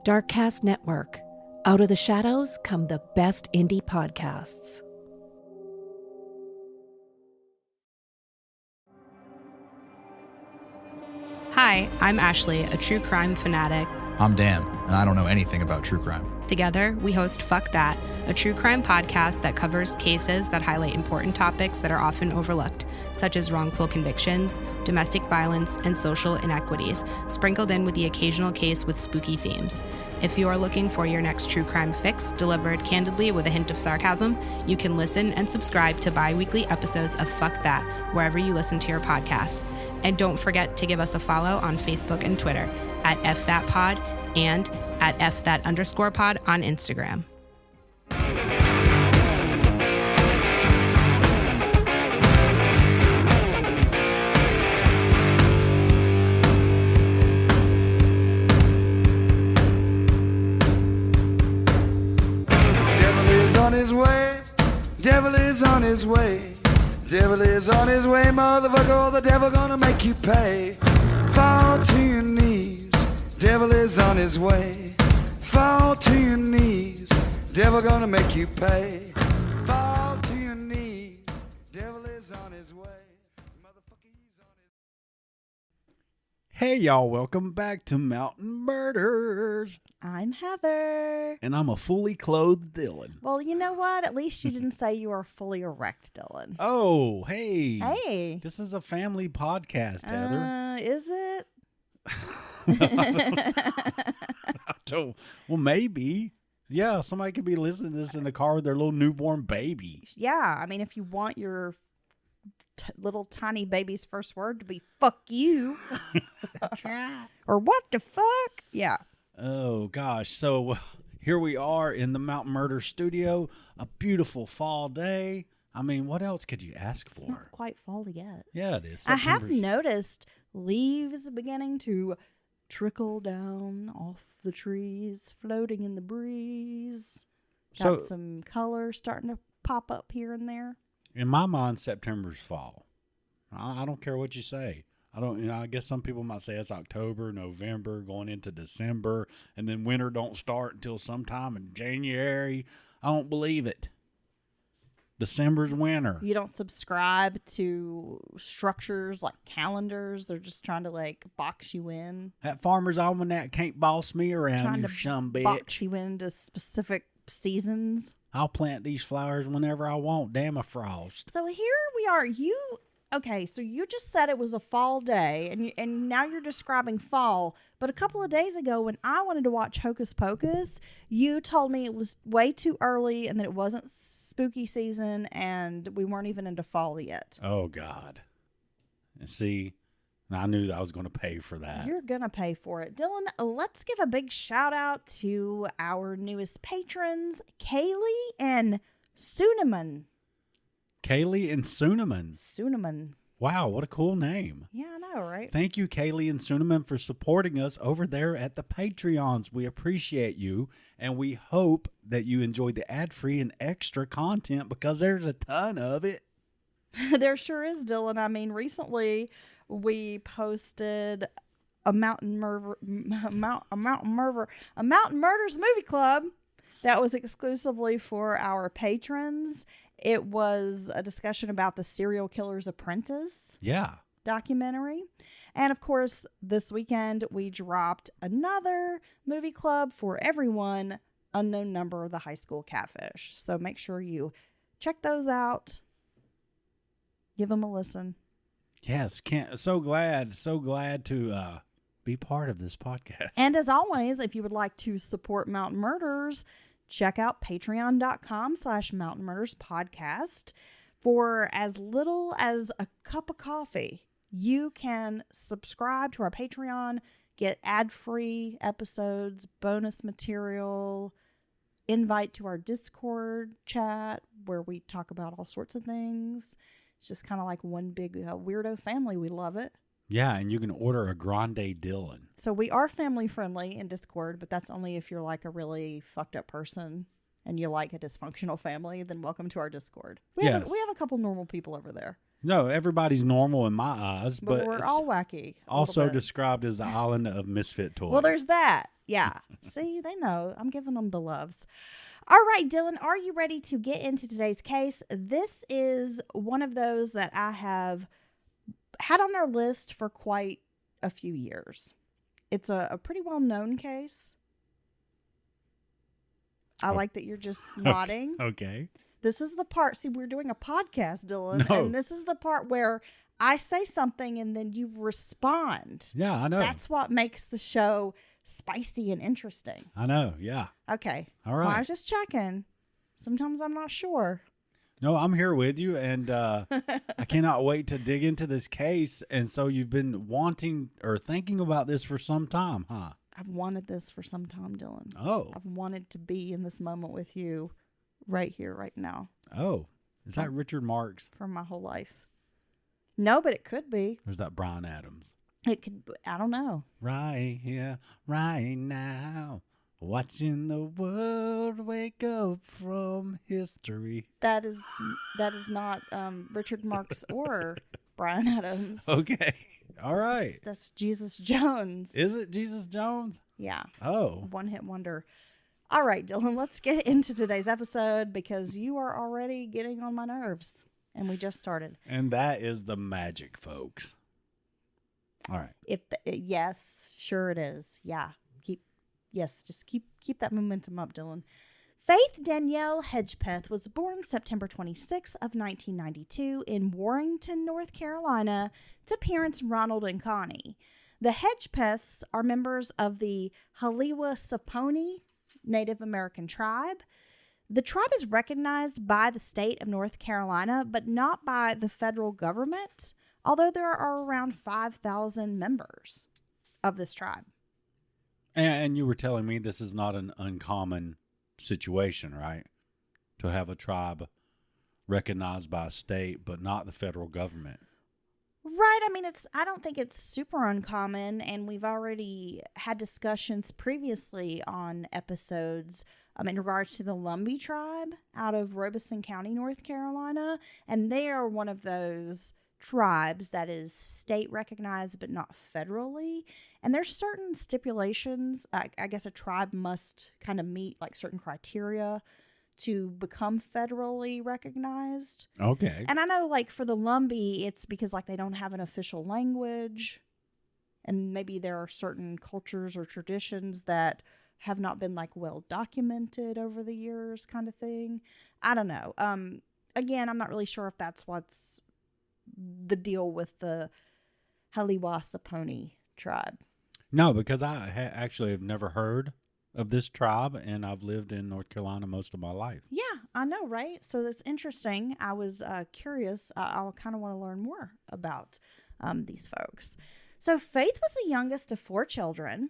Darkcast Network. Out of the shadows come the best indie podcasts. Hi, I'm Ashley, a true crime fanatic. I'm Dan, and I don't know anything about true crime. Together, we host Fuck That, a true crime podcast that covers cases that highlight important topics that are often overlooked, such as wrongful convictions, domestic violence, and social inequities, sprinkled in with the occasional case with spooky themes. If you are looking for your next true crime fix delivered candidly with a hint of sarcasm, you can listen and subscribe to bi-weekly episodes of Fuck That wherever you listen to your podcasts. And don't forget to give us a follow on Facebook and Twitter at @FThatPod and at @FThat_pod on Instagram. Devil is on his way, devil is on his way, devil is on his way, motherfucker, the devil gonna make you pay. Fall to your knees, devil is on his way. Fall to your knees, devil gonna make you pay. Fall to your knees, devil is on his way. Motherfucker, he's on his Hey y'all, welcome back to Mountain Murders. I'm Heather. And I'm a fully clothed Dylan. Well, you know what? At least you didn't say you are fully erect, Dylan. Oh, hey. Hey. This is a family podcast, Heather. Is it? Well, maybe. Yeah, somebody could be listening to this in the car with their little newborn baby. Yeah. I mean, if you want your little tiny baby's first word to be fuck you. Or what the fuck? Yeah. Oh, gosh. So here we are in the Mountain Murder studio. A beautiful fall day. I mean, what else could you ask for? It's not quite fall yet. Yeah, it is. I have noticed leaves beginning to trickle down off the trees, floating in the breeze. Got some color starting to pop up here and there. In my mind, September's fall. I don't care what you say. I guess some people might say it's October, November, going into December, and then winter don't start until sometime in January. I don't believe it. December's winter. You don't subscribe to structures like calendars. They're just trying to like box you in. That Farmer's Almanac can't boss me around, Trying you to shum bitch. box you into specific seasons. I'll plant these flowers whenever I want. Damn a frost. So here we are. Okay, so you just said it was a fall day, and now you're describing fall. But a couple of days ago, when I wanted to watch Hocus Pocus, you told me it was way too early and that it wasn't spooky season, and we weren't even into fall yet. Oh, God. And see, I knew that I was going to pay for that. You're going to pay for it. Dylan, let's give a big shout out to our newest patrons, Kaylee and Sunaman. Kaylee and Sunaman. Sunaman. Wow, what a cool name. Yeah, I know, right? Thank you, Kaylee and Sunaman, for supporting us over there at the Patreons. We appreciate you, and we hope that you enjoyed the ad-free and extra content because there's a ton of it. There sure is, Dylan. I mean, recently we posted a Mountain Murders movie club that was exclusively for our patrons. It was a discussion about the Serial Killer's Apprentice documentary. And of course, this weekend we dropped another movie club for everyone, Unknown Number of the High School Catfish. So make sure you check those out. Give them a listen. Yes, so glad to be part of this podcast. And as always, if you would like to support Mountain Murders, check out patreon.com/Mountain Murders Podcast. For as little as a cup of coffee, you can subscribe to our Patreon, get ad-free episodes, bonus material, invite to our Discord chat where we talk about all sorts of things. It's just kind of like one big weirdo family. We love it. Yeah, and you can order a Grande Dylan. So we are family friendly in Discord, but that's only if you're like a really fucked up person and you like a dysfunctional family, then welcome to our Discord. We have a couple normal people over there. No, everybody's normal in my eyes, but but we're it's all wacky. a also little bit. described as the island of misfit toys. Well, there's that. Yeah. See, they know. I'm giving them the loves. All right, Dylan, are you ready to get into today's case? This is one of those that I have had on our list for quite a few years. It's a pretty well-known case. I like that you're just nodding. Okay. This is the part. See, we're doing a podcast, Dylan. No. And this is the part where I say something and then you respond. Yeah, I know. That's what makes the show spicy and interesting. I know. Yeah. Okay. All right. Well, I was just checking. Sometimes I'm not sure. No, I'm here with you, and I cannot wait to dig into this case. And so you've been wanting or thinking about this for some time, huh? I've wanted this for some time, Dylan. Oh. I've wanted to be in this moment with you right here, right now, Oh. Is that Richard Marx? for my whole life. No, but it could be. Or is that Bryan Adams? It could. I don't know. Right here, right now, watching the world wake up from history. That is not Richard Marx or Bryan Adams. Okay. All right. That's Jesus Jones. Is it Jesus Jones? Yeah. Oh. One hit wonder. All right, Dylan, let's get into today's episode because you are already getting on my nerves and we just started. And that is the magic, folks. All right. Yes, sure it is. Yeah. Just keep that momentum up, Dylan. Faith Danielle Hedgepeth was born September 26 of 1992 in Warrenton, North Carolina, to parents Ronald and Connie. The Hedgepeths are members of the Haliwa-Saponi Native American tribe. The tribe is recognized by the state of North Carolina, but not by the federal government, although there are around 5,000 members of this tribe. And you were telling me this is not an uncommon situation, right? To have a tribe recognized by a state, but not the federal government. Right. I mean, I don't think it's super uncommon, and we've already had discussions previously on episodes in regards to the Lumbee tribe out of Robeson County, North Carolina, and they are one of those tribes that is state recognized but not federally. And there's certain stipulations. I guess a tribe must kind of meet like certain criteria to become federally recognized. Okay. And I know like for the Lumbee, it's because like they don't have an official language, and maybe there are certain cultures or traditions that have not been like well documented over the years, kind of thing. I don't know. Again, I'm not really sure if that's what's the deal with the Haliwa-Saponi tribe. No, because I actually have never heard of this tribe, and I've lived in North Carolina most of my life. Yeah, I know, right? So that's interesting. I was curious. I kind of want to learn more about these folks. So Faith was the youngest of 4 children.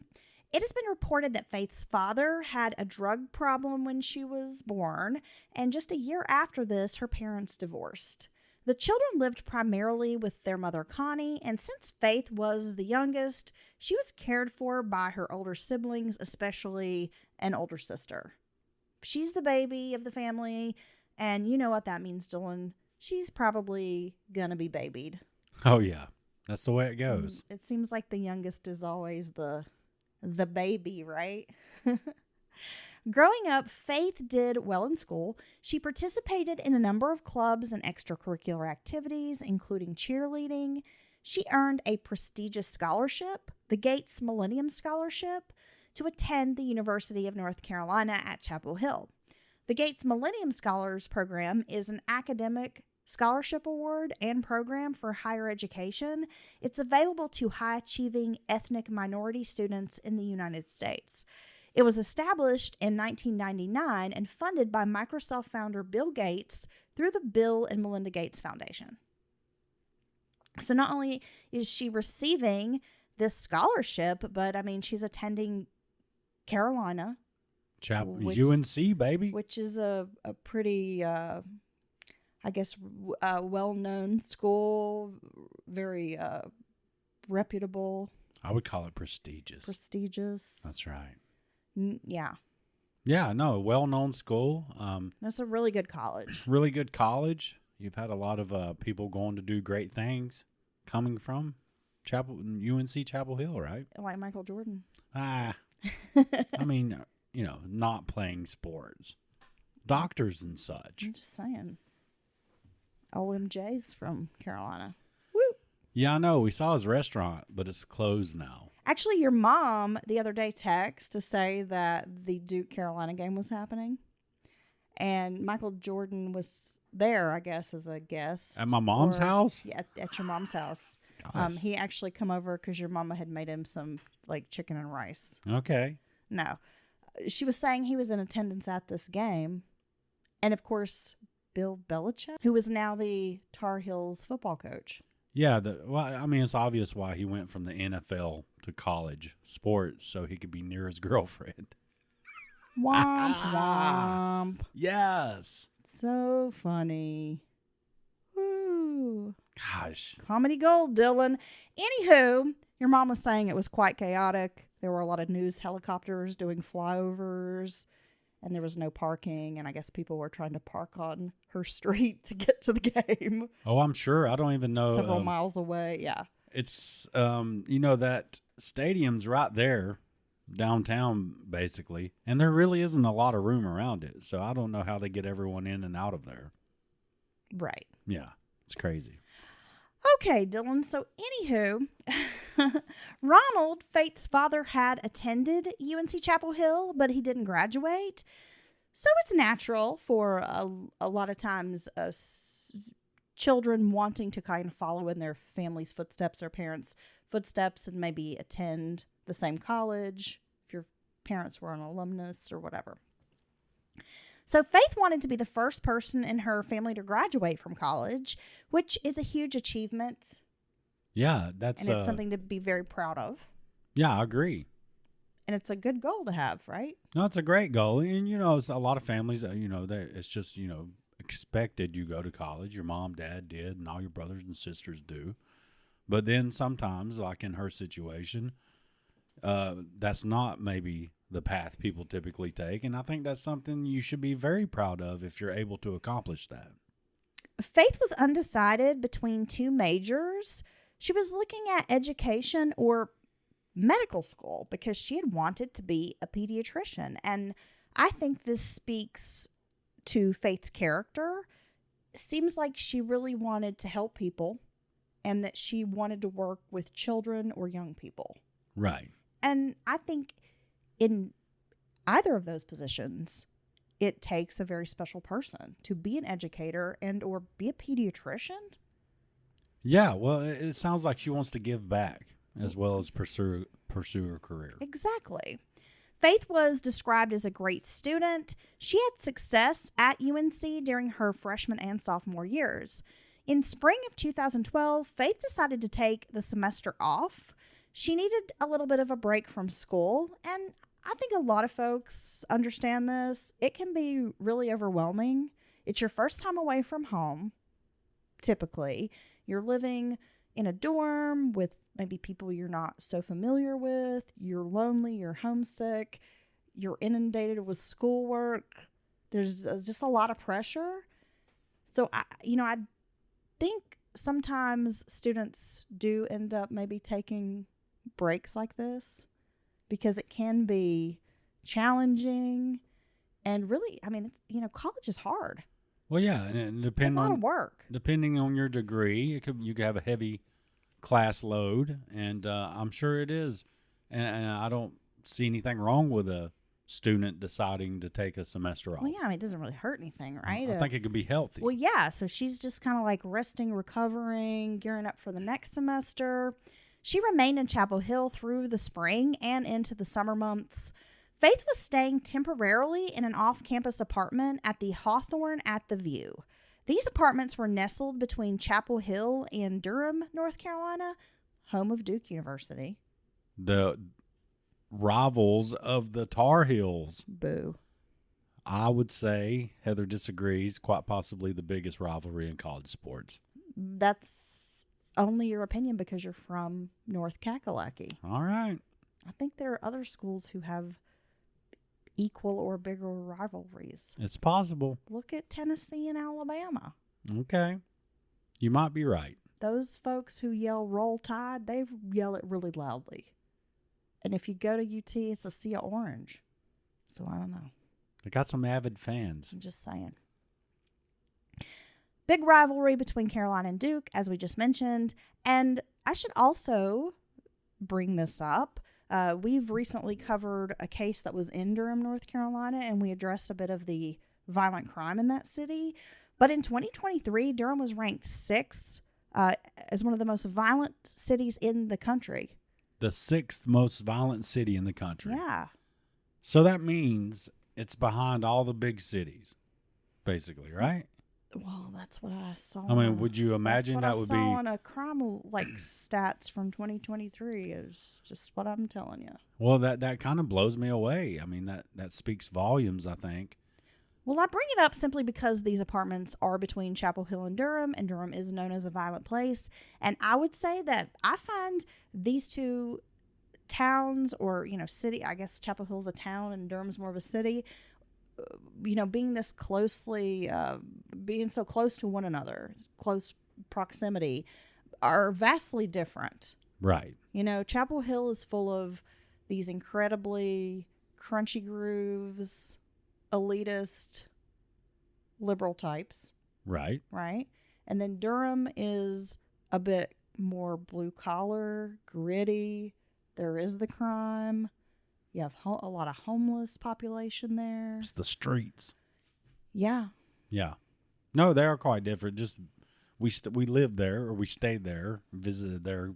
It has been reported that Faith's father had a drug problem when she was born, and just a year after this, her parents divorced. The children lived primarily with their mother, Connie, and since Faith was the youngest, she was cared for by her older siblings, especially an older sister. She's the baby of the family, and you know what that means, Dylan. She's probably gonna be babied. Oh, yeah. That's the way it goes. It seems like the youngest is always the baby, right? Growing up, Faith did well in school. She participated in a number of clubs and extracurricular activities, including cheerleading. She earned a prestigious scholarship, the Gates Millennium Scholarship, to attend the University of North Carolina at Chapel Hill. The Gates Millennium Scholars Program is an academic scholarship award and program for higher education. It's available to high-achieving ethnic minority students in the United States. It was established in 1999 and funded by Microsoft founder Bill Gates through the Bill and Melinda Gates Foundation. So not only is she receiving this scholarship, but I mean, she's attending Carolina. UNC, baby. Which is a pretty, well-known school, very reputable. I would call it prestigious. Prestigious. That's right. Yeah. Yeah, no, well-known school. It's a really good college. Really good college. You've had a lot of people going to do great things coming from UNC Chapel Hill, right? Like Michael Jordan. I mean, not playing sports, doctors and such. I'm just saying. OMJ's from Carolina. Yeah, I know. We saw his restaurant, but it's closed now. Actually, your mom the other day texted to say that the Duke Carolina game was happening. And Michael Jordan was there, I guess, as a guest. At my mom's house? Yeah, at your mom's house. Gosh. He actually come over because your mama had made him some, like, chicken and rice. Okay. No. She was saying he was in attendance at this game. And, of course, Bill Belichick, who is now the Tar Heels football coach. Yeah, it's obvious why he went from the NFL to college sports so he could be near his girlfriend. Womp womp. Yes. So funny. Woo. Gosh. Comedy gold, Dylan. Anywho, your mom was saying it was quite chaotic. There were a lot of news helicopters doing flyovers, and there was no parking, and I guess people were trying to park on her street to get to the game. Oh, I'm sure. I don't even know. Several miles away, yeah. It's, that stadium's right there, downtown, basically, and there really isn't a lot of room around it, so I don't know how they get everyone in and out of there. Right. Yeah, it's crazy. Okay, Dylan. So, anywho, Ronald, Faith's father, had attended UNC Chapel Hill, but he didn't graduate. So, it's natural for a lot of times children wanting to kind of follow in their family's footsteps or parents' footsteps and maybe attend the same college if your parents were an alumnus or whatever. So Faith wanted to be the first person in her family to graduate from college, which is a huge achievement. Yeah, and it's something to be very proud of. Yeah, I agree. And it's a good goal to have, right? No, it's a great goal. And, it's a lot of families, it's just, expected you go to college. Your mom, dad did, and all your brothers and sisters do. But then sometimes, like in her situation, that's not maybe the path people typically take. And I think that's something you should be very proud of if you're able to accomplish that. Faith was undecided between two majors. She was looking at education or medical school because she had wanted to be a pediatrician. And I think this speaks to Faith's character. It seems like she really wanted to help people and that she wanted to work with children or young people. Right. And I think in either of those positions, it takes a very special person to be an educator and or be a pediatrician. Yeah, well, it sounds like she wants to give back as well as pursue her career. Exactly. Faith was described as a great student. She had success at UNC during her freshman and sophomore years. In spring of 2012, Faith decided to take the semester off. She needed a little bit of a break from school, and I think a lot of folks understand this. It can be really overwhelming. It's your first time away from home, typically. You're living in a dorm with maybe people you're not so familiar with. You're lonely. You're homesick. You're inundated with schoolwork. There's just a lot of pressure. So, I think sometimes students do end up maybe taking breaks like this because it can be challenging and really, college is hard. Well, yeah, and It's a lot of work. Depending on your degree, you could have a heavy class load, and I'm sure it is. And I don't see anything wrong with a student deciding to take a semester off. Well, yeah, it doesn't really hurt anything, right? I think it could be healthy. Well, yeah, so she's just kind of like resting, recovering, gearing up for the next semester. She remained in Chapel Hill through the spring and into the summer months. Faith was staying temporarily in an off-campus apartment at the Hawthorne at the View. These apartments were nestled between Chapel Hill and Durham, North Carolina, home of Duke University. The rivals of the Tar Heels. Boo. I would say, Heather disagrees, quite possibly the biggest rivalry in college sports. That's only your opinion because you're from North Kakalaki. All right. I think there are other schools who have equal or bigger rivalries. It's possible. Look at Tennessee and Alabama. Okay. You might be right. Those folks who yell Roll Tide, they yell it really loudly. And if you go to UT, it's a sea of orange. So I don't know. They got some avid fans. I'm just saying. Big rivalry between Carolina and Duke, as we just mentioned. And I should also bring this up. We've recently covered a case that was in Durham, North Carolina, and we addressed a bit of the violent crime in that city. But in 2023, Durham was ranked 6th as one of the most violent cities in the country. The 6th most violent city in the country. Yeah. So that means it's behind all the big cities, basically, right? Well, that's what I saw. I mean, would you imagine that would be on a crime stats from 2023 is just what I'm telling you. Well, that kind of blows me away. I mean, that speaks volumes, I think. Well, I bring it up simply because these apartments are between Chapel Hill and Durham is known as a violent place. And I would say that I find these two towns or, city, I guess Chapel Hill's a town and Durham's more of a city, being this closely, being so close to one another, close proximity, are vastly different. Right. Chapel Hill is full of these incredibly crunchy grooves, elitist, liberal types. Right. Right. And then Durham is a bit more blue collar, gritty. There is the crime. You have a lot of homeless population there. It's the streets. Yeah. Yeah. No, they are quite different. Just we lived there, or we stayed there, visited there,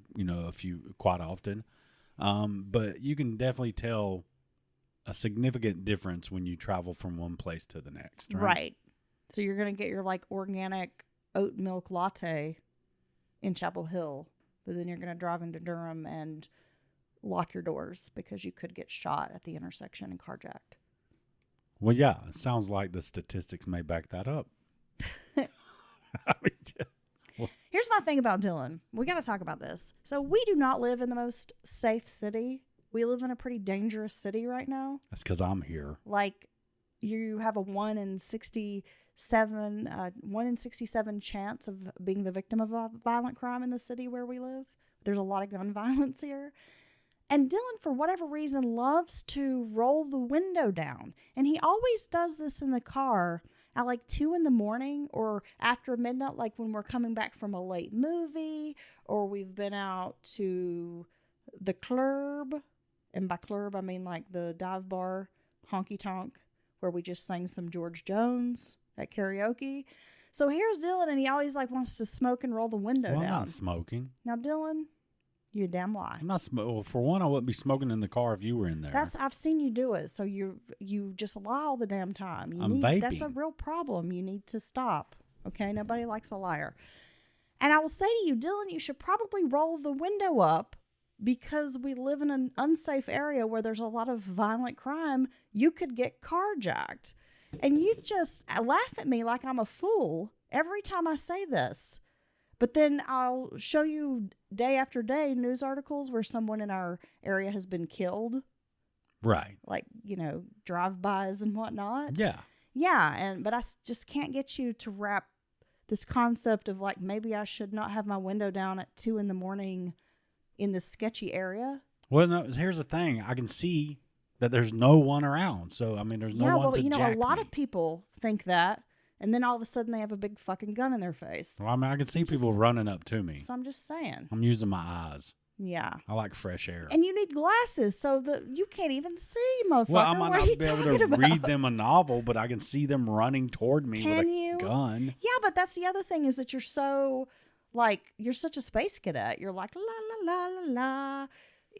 quite often. But you can definitely tell a significant difference when you travel from one place to the next. Right. So you're going to get your organic oat milk latte in Chapel Hill, but then you're going to drive into Durham and lock your doors because you could get shot at the intersection and carjacked. Well, yeah, it sounds like the statistics may back that up. Here's my thing about Dylan. We got to talk about this. So we do not live in the most safe city. We live in a pretty dangerous city right now. That's because I'm here. You have a 1 in 67 chance of being the victim of a violent crime in the city where we live. There's a lot of gun violence here. And Dylan, for whatever reason, loves to roll the window down. And he always does this in the car at 2 a.m. or after midnight, when we're coming back from a late movie or we've been out to the club. And by club, I mean the dive bar, honky tonk, where we just sang some George Jones at karaoke. So here's Dylan, and he always wants to smoke and roll the window down. I'm not smoking. Now, Dylan, you damn lie. I'm not smoking. Well, for one, I wouldn't be smoking in the car if you were in there. I've seen you do it. So you just lie all the damn time. I'm vaping. That's a real problem. You need to stop. Okay, nobody likes a liar. And I will say to you, Dylan, you should probably roll the window up. Because we live in an unsafe area where there's a lot of violent crime, you could get carjacked. And you just laugh at me like I'm a fool every time I say this. But then I'll show you day after day news articles where someone in our area has been killed. Right. Drive-bys and whatnot. Yeah. Yeah, but I just can't get you to wrap this concept of maybe I should not have my window down at 2 a.m. in this sketchy area. Well, no, here's the thing. I can see that there's no one around. So, I mean, there's no one to jack a lot me. of people think that. And then all of a sudden they have a big fucking gun in their face. Well, I mean, I can see people running up to me. So I'm just saying. I'm using my eyes. Yeah. I like fresh air. And you need glasses so that you can't even see, motherfucker. Well, I might what not be able to about? read them a novel, but I can see them running toward me with a gun. Yeah, but that's the other thing is that you're so, you're such a space cadet. You're like, la, la, la, la, la.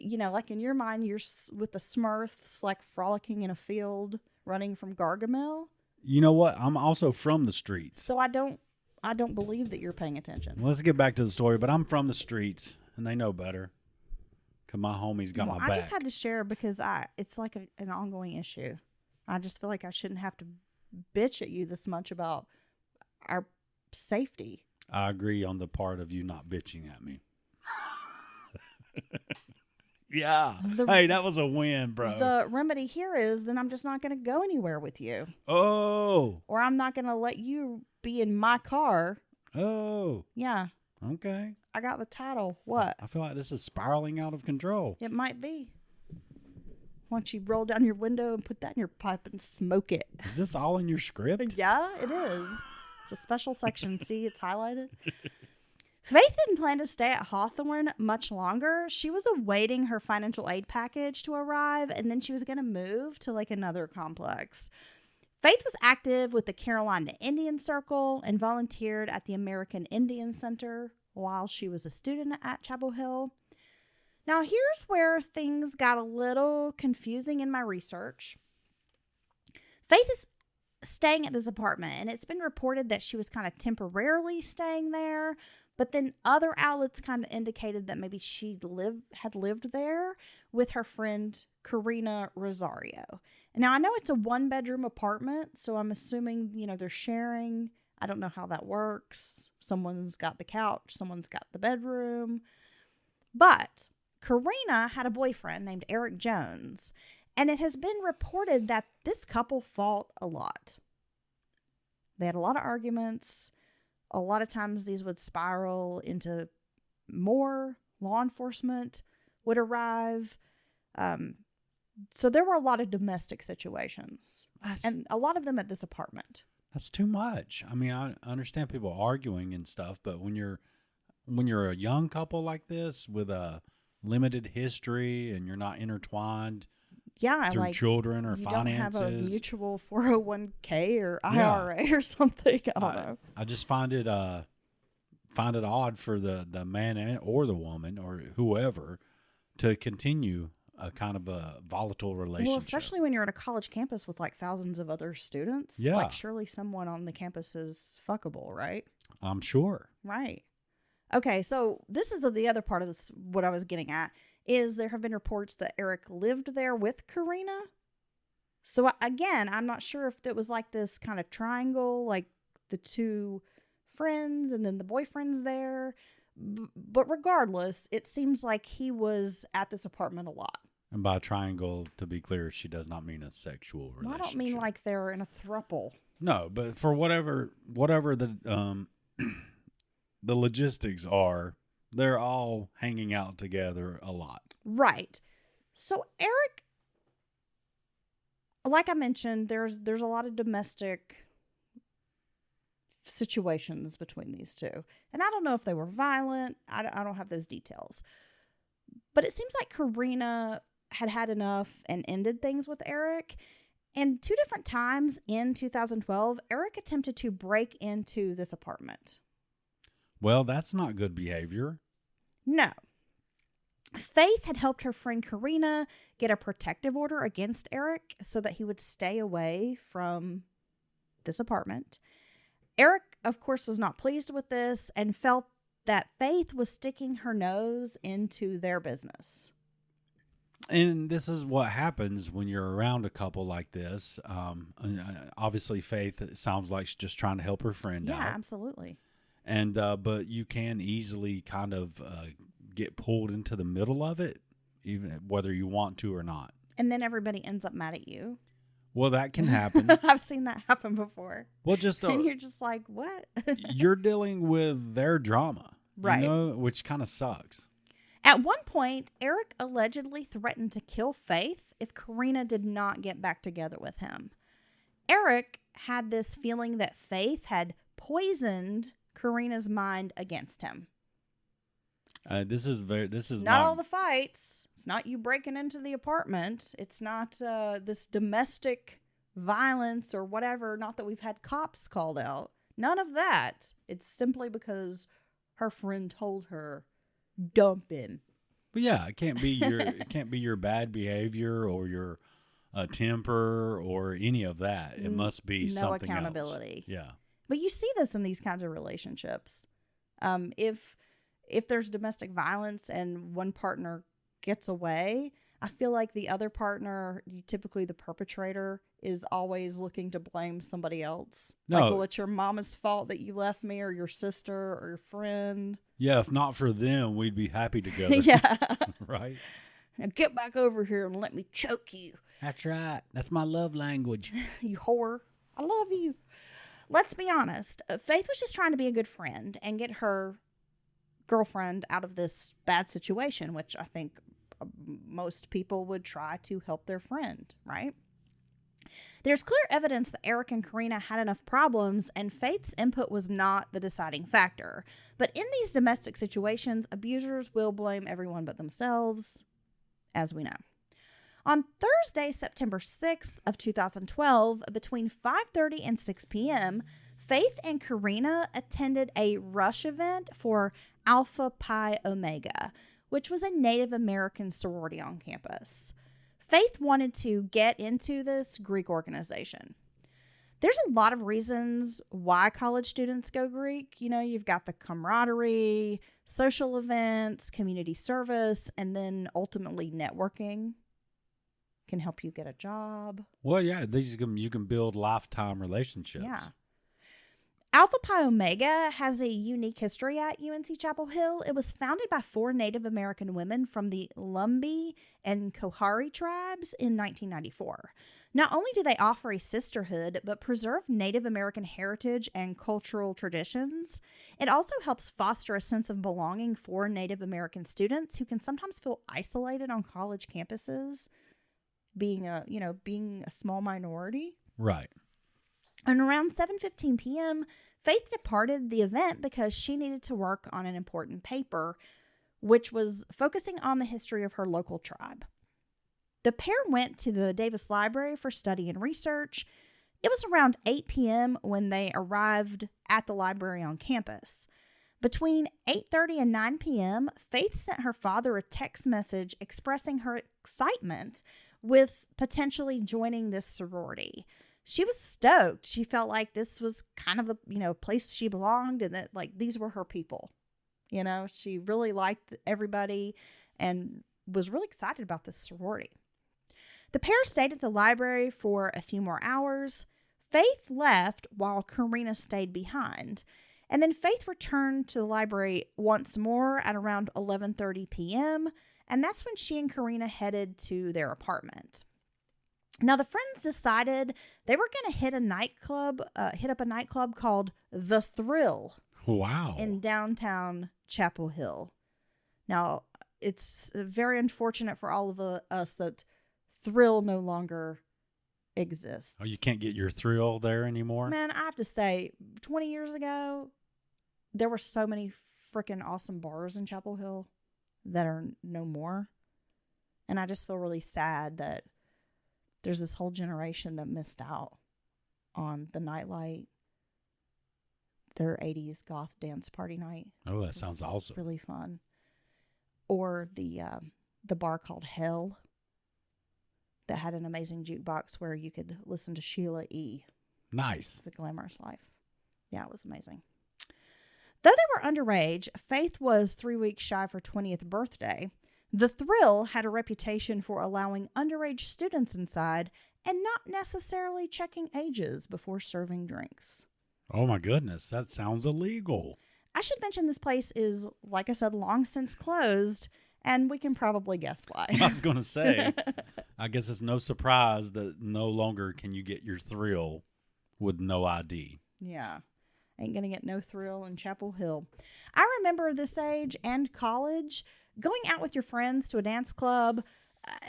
In your mind, you're with the Smurfs, frolicking in a field, running from Gargamel. You know what? I'm also from the streets. So I don't believe that you're paying attention. Well, let's get back to the story, but I'm from the streets, and they know better. Because my homies got my back. I just had to share because it's an ongoing issue. I just feel like I shouldn't have to bitch at you this much about our safety. I agree on the part of you not bitching at me. Yeah. Hey, that was a win, bro. The remedy here is then I'm just not going to go anywhere with you. Oh. Or I'm not going to let you be in my car Oh, Yeah, okay. I got the title. What? I feel like this is spiraling out of control. It might be. Why don't you roll down your window and put that in your pipe and smoke it? Is this all in your script? Yeah, it is. It's a special section. See, it's highlighted. Faith didn't plan to stay at Hawthorne much longer. She was awaiting her financial aid package to arrive, and then she was going to move to like another complex. Faith was active with the Carolina Indian Circle and volunteered at the American Indian Center while she was a student at Chapel Hill. Now, here's where things got a little confusing in my research. Faith is staying at this apartment, and it's been reported that she was kind of temporarily staying there, but then other outlets kind of indicated that maybe she had lived there with her friend Karina Rosario. And now, I know it's a one-bedroom apartment, so I'm assuming, they're sharing. I don't know how that works. Someone's got the couch, someone's got the bedroom. But Karina had a boyfriend named Eric Jones, and it has been reported that this couple fought a lot. They had a lot of arguments. A lot of times these would spiral into more. Law enforcement would arrive. So there were a lot of domestic situations, and a lot of them at this apartment. That's too much. I mean, I understand people arguing and stuff, but when you're a young couple like this with a limited history and you're not intertwined through children or finances. You don't have a mutual 401k or IRA or something. I don't know. I just find it odd for the man or the woman or whoever to continue a kind of a volatile relationship. Well, especially when you're at a college campus with like thousands of other students. Yeah. Like surely someone on the campus is fuckable, right? I'm sure. Right. Okay, so this is the other part of this, what I was getting at, is there have been reports that Eric lived there with Karina. So again, I'm not sure if it was like this kind of triangle, like the two friends and then the boyfriend's there. But regardless, it seems like he was at this apartment a lot. And by triangle, to be clear, she does not mean a sexual relationship. Well, I don't mean like they're in a throuple. No, but for whatever the the logistics are, they're all hanging out together a lot. Right. So Eric, like I mentioned, there's a lot of domestic situations between these two. And I don't know if they were violent. I don't have those details. But it seems like Karina had enough and ended things with Eric. And 2 different times in 2012, Eric attempted to break into this apartment. Well, that's not good behavior. No. Faith had helped her friend Karina get a protective order against Eric so that he would stay away from this apartment. Eric, of course, was not pleased with this and felt that Faith was sticking her nose into their business. And this is what happens when you're around a couple like this. Obviously, Faith, it sounds like she's just trying to help her friend out. Yeah, absolutely. And but you can easily kind of get pulled into the middle of it, even whether you want to or not. And then everybody ends up mad at you. Well, that can happen. I've seen that happen before. Well, just and you're just like, what? You're dealing with their drama, right? Which kind of sucks. At one point, Eric allegedly threatened to kill Faith if Karina did not get back together with him. Eric had this feeling that Faith had poisoned Karina's mind against him. This is not all the fights. It's not you breaking into the apartment. It's not this domestic violence or whatever. Not that we've had cops called out. None of that. It's simply because her friend told her, dump him. But yeah, it can't be your bad behavior or your temper or any of that. It must be something accountability. Else. Yeah. But you see this in these kinds of relationships. If there's domestic violence and one partner gets away, I feel like the other partner, typically the perpetrator, is always looking to blame somebody else. No. Like, well, it's your mama's fault that you left me, or your sister, or your friend. Yeah, if not for them, we'd be happy together. Yeah. Right? Now get back over here and let me choke you. That's right. That's my love language. You whore. I love you. let's be honest. Faith was just trying to be a good friend and get her girlfriend out of this bad situation, which I think most people would try to help their friend, right? There's clear evidence that Eric and Karina had enough problems, and Faith's input was not the deciding factor. But in these domestic situations, abusers will blame everyone but themselves, as we know. On Thursday, September 6th of 2012, between 5:30 and 6 p.m., Faith and Karina attended a rush event for Alpha Pi Omega, which was a Native American sorority on campus. Faith wanted to get into this Greek organization. There's a lot of reasons why college students go Greek. You know, you've got the camaraderie, social events, community service, and then ultimately networking can help you get a job. Well, yeah, you can build lifetime relationships. Yeah. Alpha Pi Omega has a unique history at UNC Chapel Hill. It was founded by 4 Native American women from the Lumbee and Kohari tribes in 1994. Not only do they offer a sisterhood, but preserve Native American heritage and cultural traditions, it also helps foster a sense of belonging for Native American students who can sometimes feel isolated on college campuses, being a small minority. Right. And around 7:15 p.m., Faith departed the event because she needed to work on an important paper, which was focusing on the history of her local tribe. The pair went to the Davis Library for study and research. It was around 8 p.m. when they arrived at the library on campus. Between 8:30 and 9 p.m., Faith sent her father a text message expressing her excitement with potentially joining this sorority. She was stoked. She felt like this was kind of the, place she belonged, and that these were her people. She really liked everybody and was really excited about this sorority. The pair stayed at the library for a few more hours. Faith left while Karina stayed behind. And then Faith returned to the library once more at around 11:30 p.m. And that's when she and Karina headed to their apartment. Now, the friends decided they were going to hit up a nightclub called The Thrill. Wow. In downtown Chapel Hill. Now, it's very unfortunate for all of us that Thrill no longer exists. Oh, you can't get your thrill there anymore? Man, I have to say, 20 years ago, there were so many freaking awesome bars in Chapel Hill that are no more. And I just feel really sad that there's this whole generation that missed out on the nightlight, their 80s goth dance party night. Oh, that sounds awesome. Really fun. Or the bar called Hell that had an amazing jukebox where you could listen to Sheila E. Nice. It's a glamorous life. Yeah, it was amazing. Though they were underage, Faith was 3 weeks shy of her 20th birthday. The Thrill had a reputation for allowing underage students inside and not necessarily checking ages before serving drinks. Oh my goodness, that sounds illegal. I should mention this place is, like I said, long since closed, and we can probably guess why. I was going to say, I guess it's no surprise that no longer can you get your thrill with no ID. Yeah. Ain't gonna get no thrill in Chapel Hill. I remember this age and college going out with your friends to a dance club,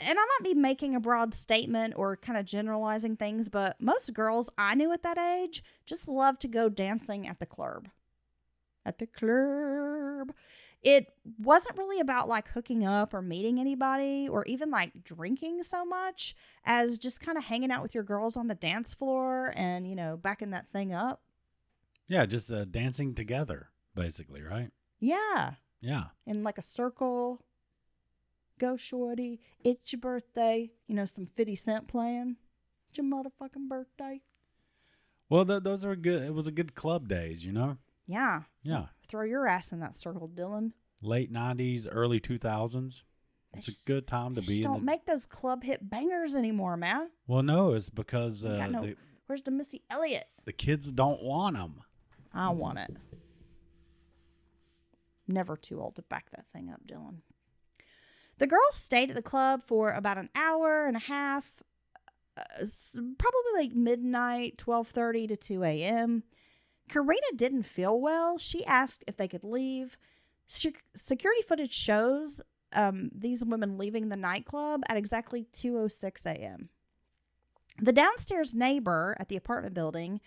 and I might be making a broad statement or kind of generalizing things, but most girls I knew at that age just loved to go dancing at the club. At the club. It wasn't really about hooking up or meeting anybody or even drinking so much as just kind of hanging out with your girls on the dance floor and, backing that thing up. Yeah, just dancing together, basically, right? Yeah. Yeah. In a circle. Go shorty. It's your birthday. Some 50 Cent playing. It's your motherfucking birthday. Well, those are good. It was a good club days, Yeah. Yeah. Throw your ass in that circle, Dylan. Late 90s, early 2000s. It's a good time to be in. Don't make those club hit bangers anymore, man. Well, no, it's because where's the Missy Elliott? The kids don't want them. I want it. Never too old to back that thing up, Dylan. The girls stayed at the club for about an hour and a half probably like midnight, 12:30 to 2 a.m. Karina didn't feel well. She asked if they could leave. Security footage shows these women leaving the nightclub at exactly 2:06 a.m. The downstairs neighbor at the apartment building,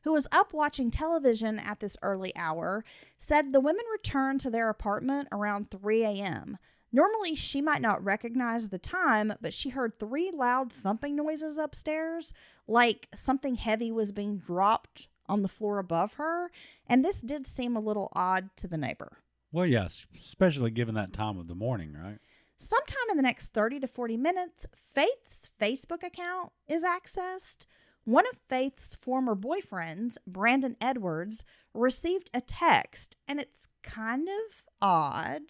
who was up watching television at this early hour, said the women returned to their apartment around 3 a.m. Normally, she might not recognize the time, but she heard 3 loud thumping noises upstairs, like something heavy was being dropped on the floor above her, and this did seem a little odd to the neighbor. Well, yes, especially given that time of the morning, right? Sometime in the next 30 to 40 minutes, Faith's Facebook account is accessed. One of Faith's former boyfriends, Brandon Edwards, received a text, and it's kind of odd.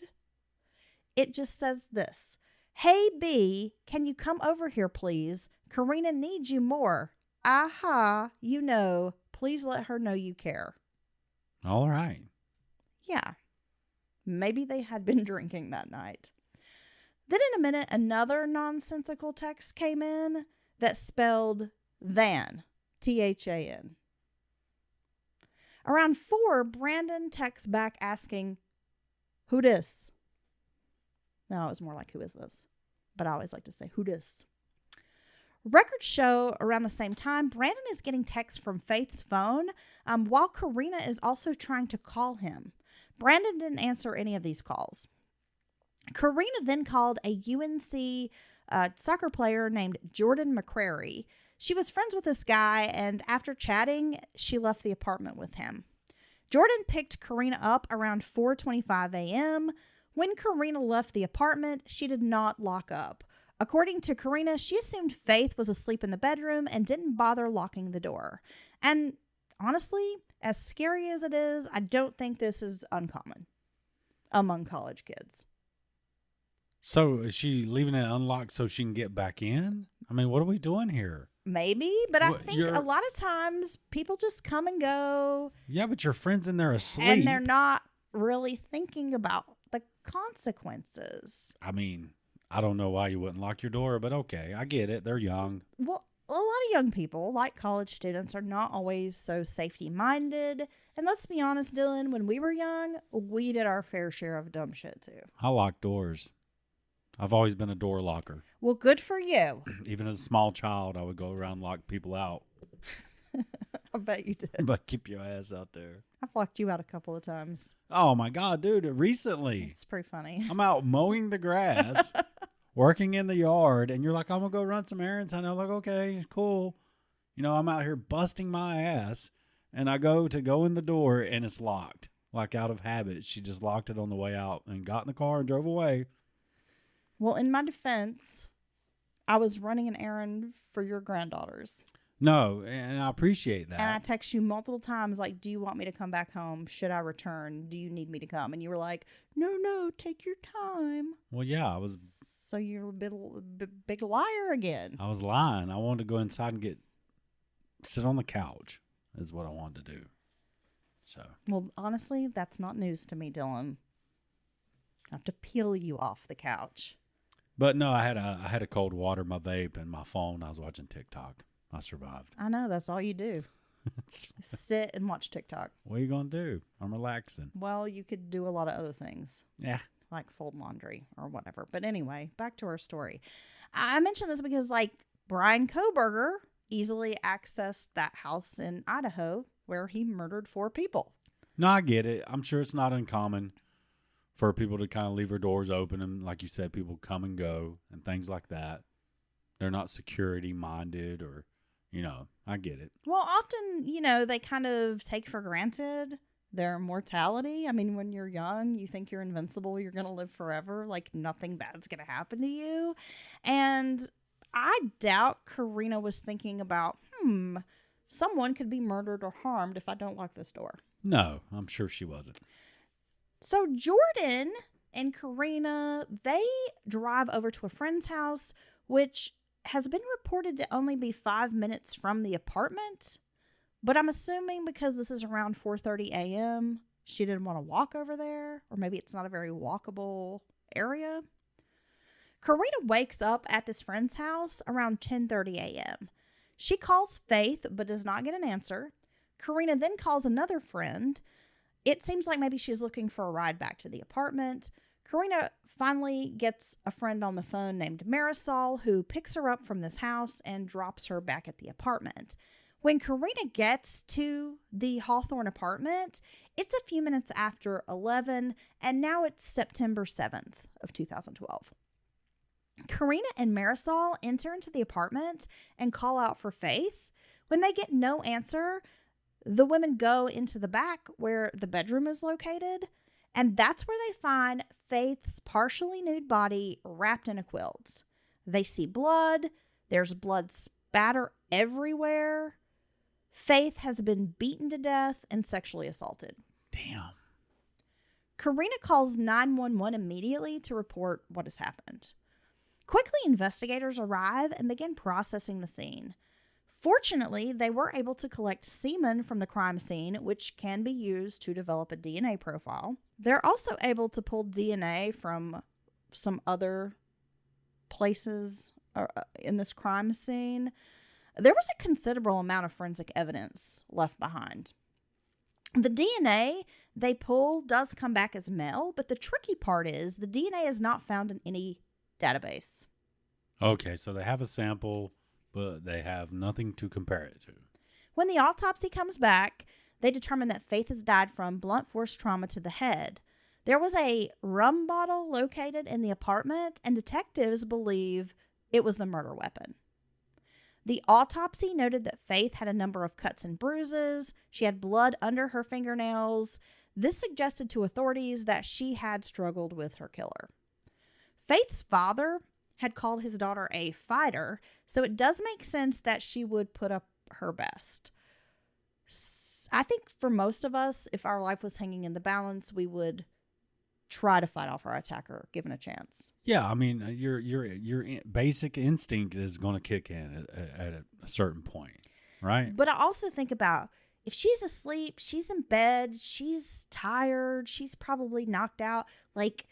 It just says this: "Hey B, can you come over here please? Karina needs you more. Aha, you know, please let her know you care." All right. Yeah, maybe they had been drinking that night. Then in a minute, another nonsensical text came in that spelled than, THAN. Around 4, Brandon texts back asking, "Who dis?" No, it was more like, "Who is this?" But I always like to say, "Who dis?" Records show around the same time, Brandon is getting texts from Faith's phone while Karina is also trying to call him. Brandon didn't answer any of these calls. Karina then called a UNC soccer player named Jordan McCrary. She was friends with this guy, and after chatting, she left the apartment with him. Jordan picked Karina up around 4:25 a.m. When Karina left the apartment, she did not lock up. According to Karina, she assumed Faith was asleep in the bedroom and didn't bother locking the door. And honestly, as scary as it is, I don't think this is uncommon among college kids. So is she leaving it unlocked so she can get back in? I mean, what are we doing here? Maybe, but I What, think a lot of times people just come and go. Yeah, but your friend's in there asleep. And they're not really thinking about the consequences. I mean, I don't know why you wouldn't lock your door, but okay, I get it. They're young. Well, a lot of young people, like college students, are not always so safety-minded. And let's be honest, Dylan, when we were young, we did our fair share of dumb shit, too. I lock doors. I've always been a door locker. Well, good for you. Even as a small child, I would go around and lock people out. I bet you did. But keep your ass out there. I've locked you out a couple of times. Oh, my God, dude. Recently, It's pretty funny. I'm out mowing the grass, working in the yard, and you're like, I'm going to go run some errands. And I'm like, okay, cool. You know, I'm out here busting my ass, and I go in the door, and it's locked. Like out of habit. She just locked it on the way out and got in the car and drove away. Well, in my defense, I was running an errand for your granddaughters. No, and I appreciate that. And I text you multiple times, like, do you want me to come back home? Should I return? Do you need me to come? And you were like, no, take your time. Well, yeah, I was. So you're a big liar again. I was lying. I wanted to go inside and sit on the couch is what I wanted to do. So. Well, honestly, that's not news to me, Dylan. I have to peel you off the couch. But no, I had a cold water, my vape, and my phone. I was watching TikTok. I survived. I know, that's all you do. Sit and watch TikTok. What are you going to do? I'm relaxing. Well, you could do a lot of other things. Yeah. Like fold laundry or whatever. But anyway, back to our story. I mentioned this because, like, Brian Kohberger easily accessed that house in Idaho where he murdered 4 people. No, I get it. I'm sure it's not uncommon for people to kind of leave their doors open. And like you said, people come and go and things like that. They're not security minded or, you know, I get it. Well, often, you know, they kind of take for granted their mortality. I mean, when you're young, you think you're invincible, you're going to live forever, like nothing bad's going to happen to you. And I doubt Karina was thinking about, someone could be murdered or harmed if I don't lock this door. No, I'm sure she wasn't. So Jordan and Karina, they drive over to a friend's house, which has been reported to only be 5 minutes from the apartment. But I'm assuming because this is around 4:30 a.m., she didn't want to walk over there, or maybe it's not a very walkable area. Karina wakes up at this friend's house around 10:30 a.m. She calls Faith but does not get an answer. Karina then calls another friend. It seems like maybe she's looking for a ride back to the apartment. Karina finally gets a friend on the phone named Marisol, who picks her up from this house and drops her back at the apartment. When Karina gets to the Hawthorne apartment, it's a few minutes after 11, and now it's September 7th of 2012. Karina and Marisol enter into the apartment and call out for Faith. When they get no answer, the women go into the back where the bedroom is located, and that's where they find Faith's partially nude body wrapped in a quilt. They see blood. There's blood spatter everywhere. Faith has been beaten to death and sexually assaulted. Damn. Karina calls 911 immediately to report what has happened. Quickly, investigators arrive and begin processing the scene. Fortunately, they were able to collect semen from the crime scene, which can be used to develop a DNA profile. They're also able to pull DNA from some other places in this crime scene. There was a considerable amount of forensic evidence left behind. The DNA they pull does come back as male, but the tricky part is the DNA is not found in any database. Okay, so they have a sample, but they have nothing to compare it to. When the autopsy comes back, they determine that Faith has died from blunt force trauma to the head. There was a rum bottle located in the apartment, and detectives believe it was the murder weapon. The autopsy noted that Faith had a number of cuts and bruises. She had blood under her fingernails. This suggested to authorities that she had struggled with her killer. Faith's father had called his daughter a fighter, so it does make sense that she would put up her best. I think for most of us, if our life was hanging in the balance, we would try to fight off our attacker given a chance. Yeah, I mean, your basic instinct is going to kick in at a certain point, right? But I also think about if she's asleep, she's in bed, she's tired, she's probably knocked out. Like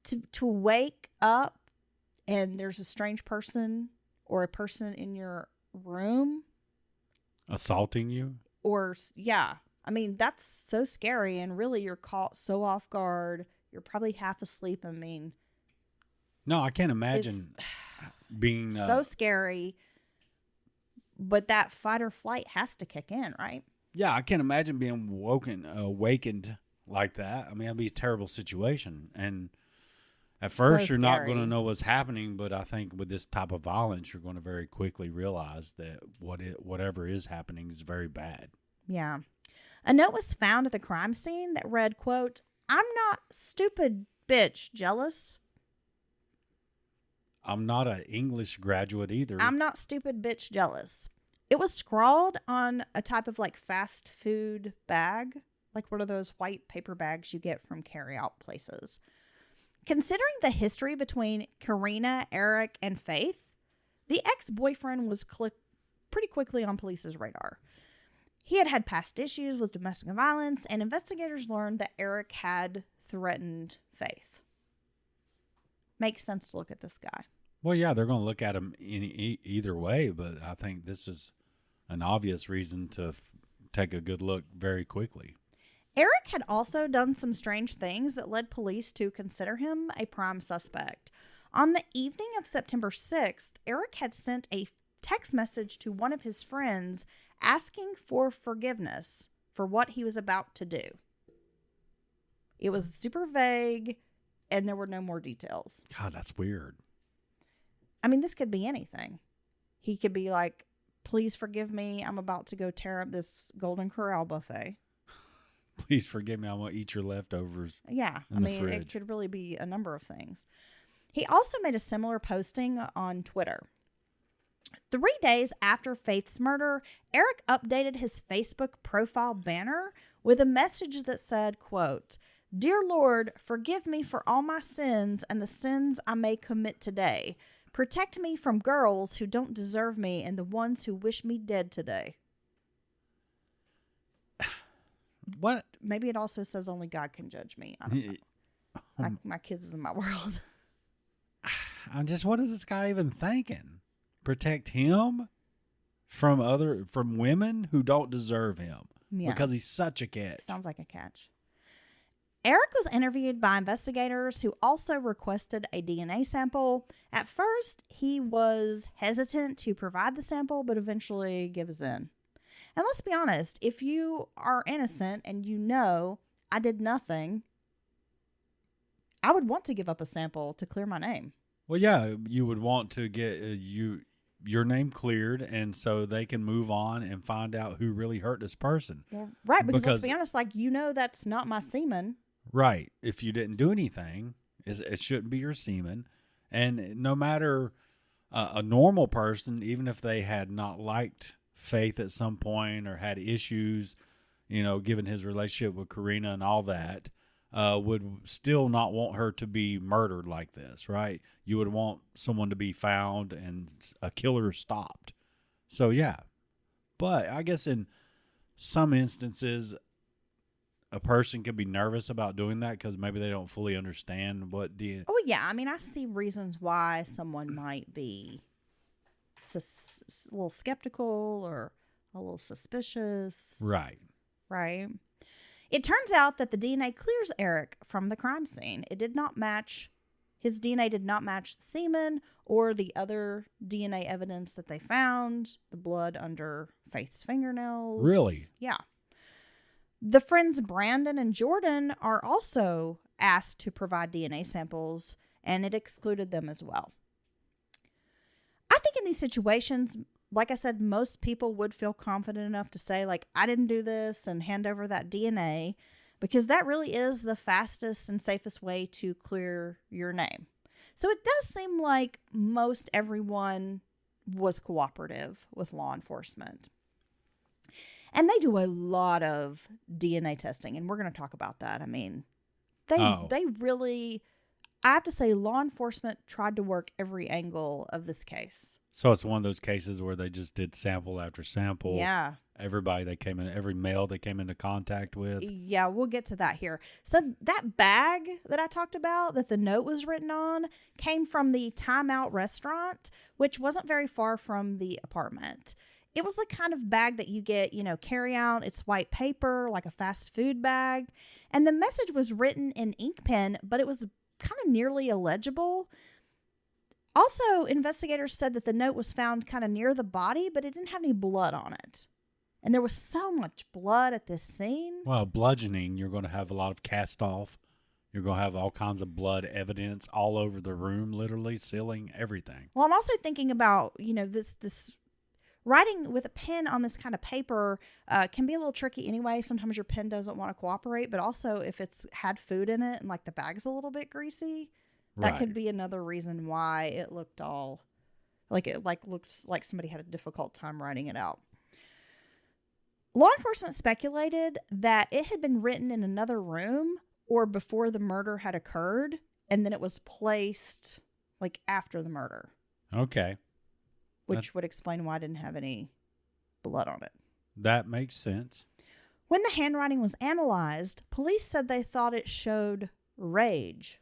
to wake up and there's a strange person or a person in your room Assaulting you? or yeah. I mean, that's so scary, and really you're caught so off guard. You're probably half asleep. I mean, No, I can't imagine being so scary. But that fight or flight has to kick in, right? Yeah, I can't imagine being awakened like that. I mean, that'd be a terrible situation. And at first, you're not going to know what's happening, but I think with this type of violence, you're going to very quickly realize that whatever is happening is very bad. Yeah. A note was found at the crime scene that read, quote, "I'm not stupid, bitch, jealous. I'm not an English graduate either. I'm not stupid, bitch, jealous." It was scrawled on a type of like fast food bag, like one of those white paper bags you get from carry-out places. Considering the history between Karina, Eric, and Faith, the ex-boyfriend was pretty quickly on police's radar. He had had past issues with domestic violence, and investigators learned that Eric had threatened Faith. Makes sense to look at this guy. Well, yeah, they're going to look at him in either way, but I think this is an obvious reason to take a good look very quickly. Eric had also done some strange things that led police to consider him a prime suspect. On the evening of September 6th, Eric had sent a text message to one of his friends asking for forgiveness for what he was about to do. It was super vague, and there were no more details. God, that's weird. I mean, this could be anything. He could be like, "Please forgive me. I'm about to go tear up this Golden Corral buffet. Please forgive me. I'm going to eat your leftovers." Yeah. In I the mean, fridge. It could really be a number of things. He also made a similar posting on Twitter. 3 days after Faith's murder, Eric updated his Facebook profile banner with a message that said, quote, "Dear Lord, forgive me for all my sins and the sins I may commit today. Protect me from girls who don't deserve me and the ones who wish me dead today." What? Maybe it also says only God can judge me. I don't know. My kids is in my world. What is this guy even thinking? Protect him? from women who don't deserve him Yeah. because he's such a catch. Sounds like a catch. Eric was interviewed by investigators who also requested a DNA sample. At first, he was hesitant to provide the sample, but eventually gives in. And let's be honest, if you are innocent and you know I did nothing, I would want to give up a sample to clear my name. Well, yeah, you would want to get your name cleared, and so they can move on and find out who really hurt this person. Yeah. Right, because let's be honest, like, you know that's not my semen. Right. If you didn't do anything, it shouldn't be your semen. And no matter a normal person, even if they had not liked Faith at some point or had issues, given his relationship with Karina and all that, would still not want her to be murdered like this, right? You would want someone to be found and a killer stopped. So, yeah. But I guess in some instances, a person could be nervous about doing that because maybe they don't fully understand what the... Oh, yeah. I mean, I see reasons why someone might be a little skeptical or a little suspicious. Right. Right. It turns out that the DNA clears Eric from the crime scene. His DNA did not match the semen or the other DNA evidence that they found, the blood under Faith's fingernails. Really? Yeah. The friends Brandon and Jordan are also asked to provide DNA samples, and it excluded them as well. I think in these situations, like I said, most people would feel confident enough to say, like, I didn't do this and hand over that DNA, because that really is the fastest and safest way to clear your name. So it does seem like most everyone was cooperative with law enforcement. And they do a lot of DNA testing, and we're going to talk about that. I mean, they really, I have to say, law enforcement tried to work every angle of this case. So it's one of those cases where they just did sample after sample. Yeah. Every male they came into contact with. Yeah, we'll get to that here. So that bag that I talked about that the note was written on came from the Time Out restaurant, which wasn't very far from the apartment. It was the kind of bag that you get, carry out. It's white paper, like a fast food bag. And the message was written in ink pen, but it was kind of nearly illegible. Also, investigators said that the note was found kind of near the body, but it didn't have any blood on it. And there was so much blood at this scene. Well, bludgeoning, you're going to have a lot of cast off. You're going to have all kinds of blood evidence all over the room, literally, ceiling, everything. Well, I'm also thinking about, this writing with a pen on this kind of paper can be a little tricky anyway. Sometimes your pen doesn't want to cooperate, but also if it's had food in it and like the bag's a little bit greasy, that could be another reason why it looked all like looks like somebody had a difficult time writing it out. Law enforcement speculated that it had been written in another room or before the murder had occurred, and then it was placed like after the murder. Okay. Which would explain why I didn't have any blood on it. That makes sense. When the handwriting was analyzed, police said they thought it showed rage.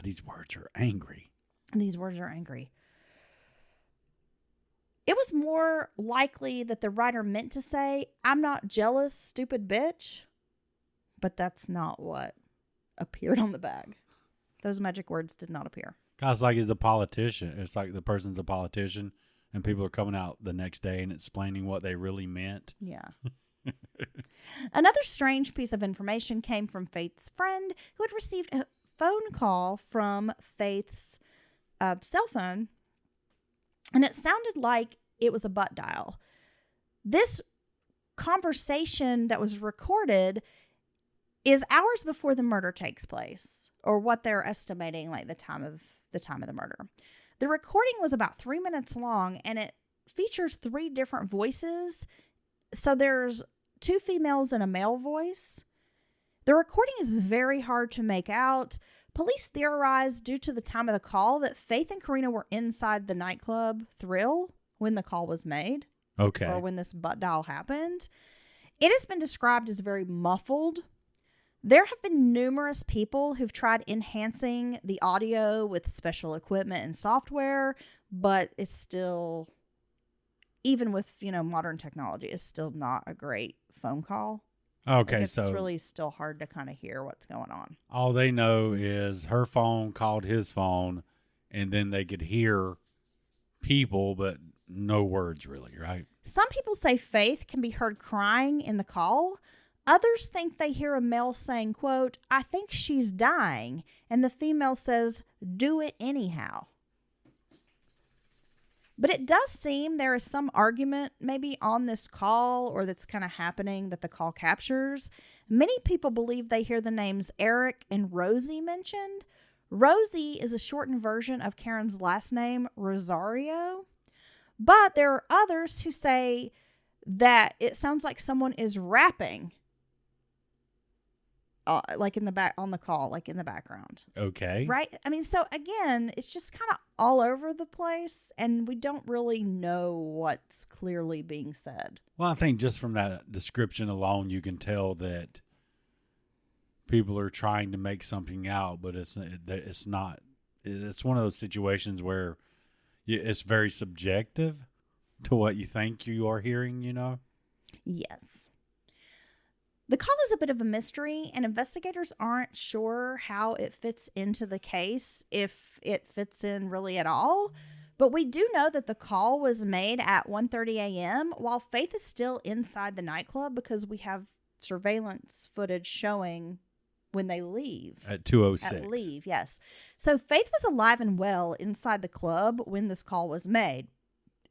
These words are angry. These words are angry. It was more likely that the writer meant to say, "I'm not jealous, stupid bitch." But that's not what appeared on the bag. Those magic words did not appear. It's like he's a politician. It's like the person's a politician, and people are coming out the next day and explaining what they really meant. Yeah. Another strange piece of information came from Faith's friend, who had received a phone call from Faith's cell phone, and it sounded like it was a butt dial. This conversation that was recorded is hours before the murder takes place, or what they're estimating, like the time of the murder. The recording was about 3 minutes long, and it features 3 different voices. So there's 2 females and a male voice. The recording is very hard to make out. Police theorized, due to the time of the call, that Faith and Karina were inside the nightclub Thrill when the call was made. Okay. Or when this butt dial happened. It has been described as very muffled. There have been numerous people who've tried enhancing the audio with special equipment and software, but it's still even with, modern technology, is still not a great phone call. Okay, it's so really still hard to kind of hear what's going on. all they know is her phone called his phone, and then they could hear people, but no words really, right? Some people say Faith can be heard crying in the call. Others think they hear a male saying, quote, "I think she's dying," and the female says, "Do it anyhow." But it does seem there is some argument maybe on this call, or that's kind of happening, that the call captures. Many people believe they hear the names Eric and Rosie mentioned. Rosie is a shortened version of Karen's last name, Rosario. But there are others who say that it sounds like someone is rapping, like in the back on the call, like in the background. Okay. Right? I mean, so again, it's just kind of all over the place, and we don't really know what's clearly being said. Well, I think just from that description alone, you can tell that people are trying to make something out, but it's not. It's one of those situations where it's very subjective to what you think you are hearing, Yes. The call is a bit of a mystery, and investigators aren't sure how it fits into the case, if it fits in really at all. But we do know that the call was made at 1:30 a.m. while Faith is still inside the nightclub, because we have surveillance footage showing when they leave. At 2:06. At leave, yes. So Faith was alive and well inside the club when this call was made.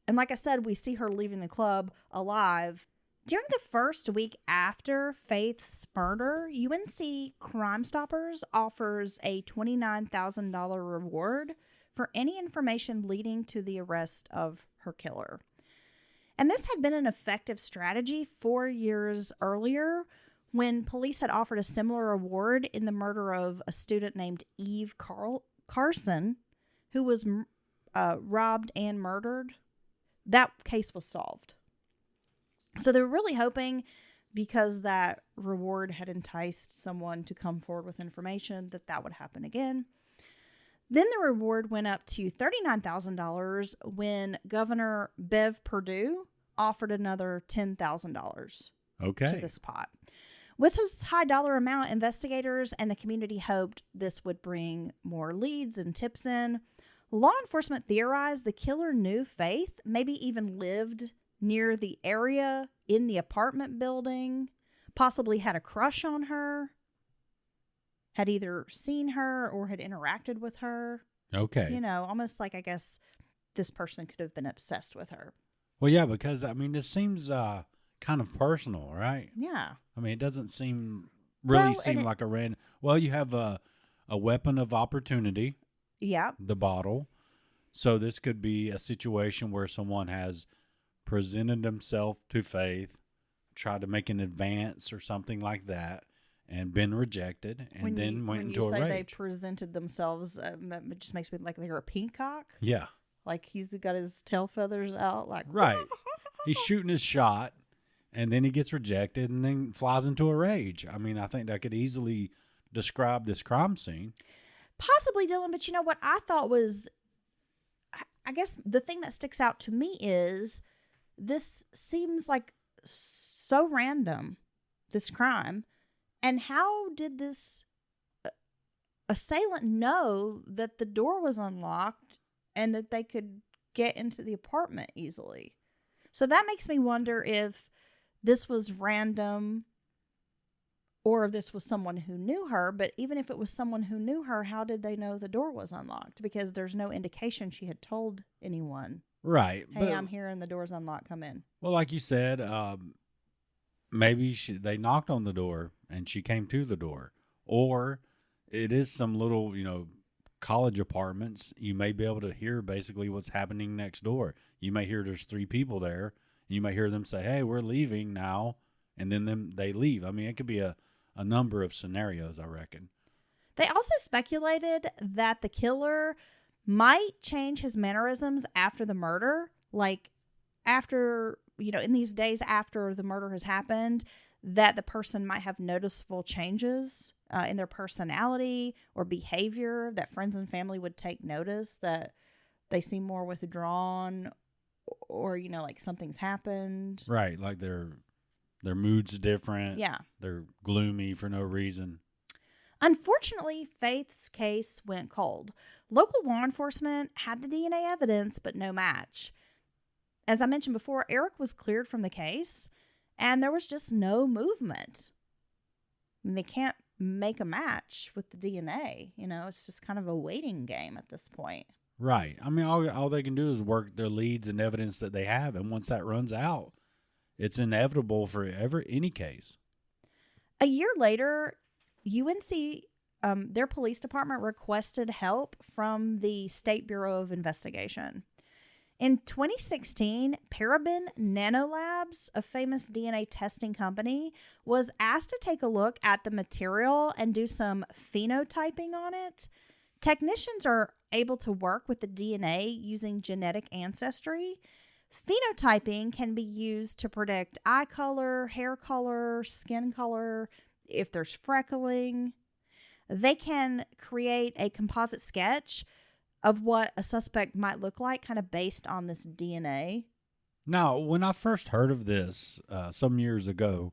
And like I said, we see her leaving the club alive. During the first week after Faith's murder, UNC Crime Stoppers offers a $29,000 reward for any information leading to the arrest of her killer. And this had been an effective strategy 4 years earlier, when police had offered a similar award in the murder of a student named Eve Carson, who was robbed and murdered. That case was solved. So they were really hoping, because that reward had enticed someone to come forward with information, that would happen again. Then the reward went up to $39,000 when Governor Bev Perdue offered another $10,000 to this pot. With this high dollar amount, investigators and the community hoped this would bring more leads and tips in. Law enforcement theorized the killer knew Faith, maybe even lived near the area in the apartment building, possibly had a crush on her, had either seen her or had interacted with her. Okay. Almost like, I guess, this person could have been obsessed with her. Well, yeah, because, this seems kind of personal, right? Yeah. It doesn't seem Well, like a random. Well, you have a weapon of opportunity. Yeah. The bottle. So this could be a situation where someone has presented themselves to Faith, tried to make an advance or something like that, and been rejected, and then went into a rage. When you say they presented themselves, it just makes me like they're a peacock. Yeah. Like he's got his tail feathers out. Like right. He's shooting his shot, and then he gets rejected, and then flies into a rage. I think that could easily describe this crime scene. Possibly, Dylan, but you know what I thought was, I guess the thing that sticks out to me is this seems like so random, this crime. And how did this assailant know that the door was unlocked and that they could get into the apartment easily? So that makes me wonder if this was random or if this was someone who knew her. But even if it was someone who knew her, how did they know the door was unlocked? Because there's no indication she had told anyone. Right. Hey, I'm here and the door's unlocked. Come in. Well, like you said, maybe they knocked on the door and she came to the door. Or it is some little, college apartments. You may be able to hear basically what's happening next door. You may hear there's 3 people there. You may hear them say, "Hey, we're leaving now." And then they leave. It could be a number of scenarios, I reckon. They also speculated that the killer might change his mannerisms after the murder. Like after, in these days after the murder has happened, that the person might have noticeable changes in their personality or behavior, that friends and family would take notice, that they seem more withdrawn or like something's happened. Right, like their mood's different. Yeah. They're gloomy for no reason. Unfortunately, Faith's case went cold. Local law enforcement had the DNA evidence, but no match. As I mentioned before, Eric was cleared from the case, and there was just no movement. I mean, they can't make a match with the DNA. It's just kind of a waiting game at this point. Right. I mean, all they can do is work their leads and evidence that they have, and once that runs out, it's inevitable for any case. A year later, UNC, their police department requested help from the State Bureau of Investigation. In 2016, Paraben Nanolabs, a famous DNA testing company, was asked to take a look at the material and do some phenotyping on it. Technicians are able to work with the DNA using genetic ancestry. Phenotyping can be used to predict eye color, hair color, skin color, if there's freckling. They can create a composite sketch of what a suspect might look like, kind of based on this DNA. Now, when I first heard of this some years ago,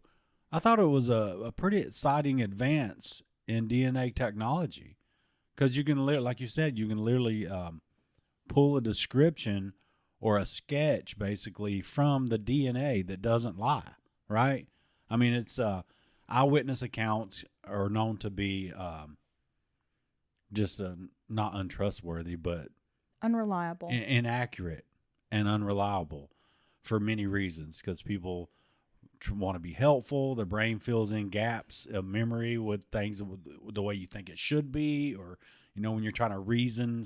I thought it was a pretty exciting advance in DNA technology, because you can, like you said, you can literally pull a description or a sketch basically from the DNA that doesn't lie, right? I mean, it's eyewitness accounts are known to be just not untrustworthy, but unreliable, inaccurate, and unreliable for many reasons. Because people want to be helpful, their brain fills in gaps of memory with things the way you think it should be, or when you're trying to reason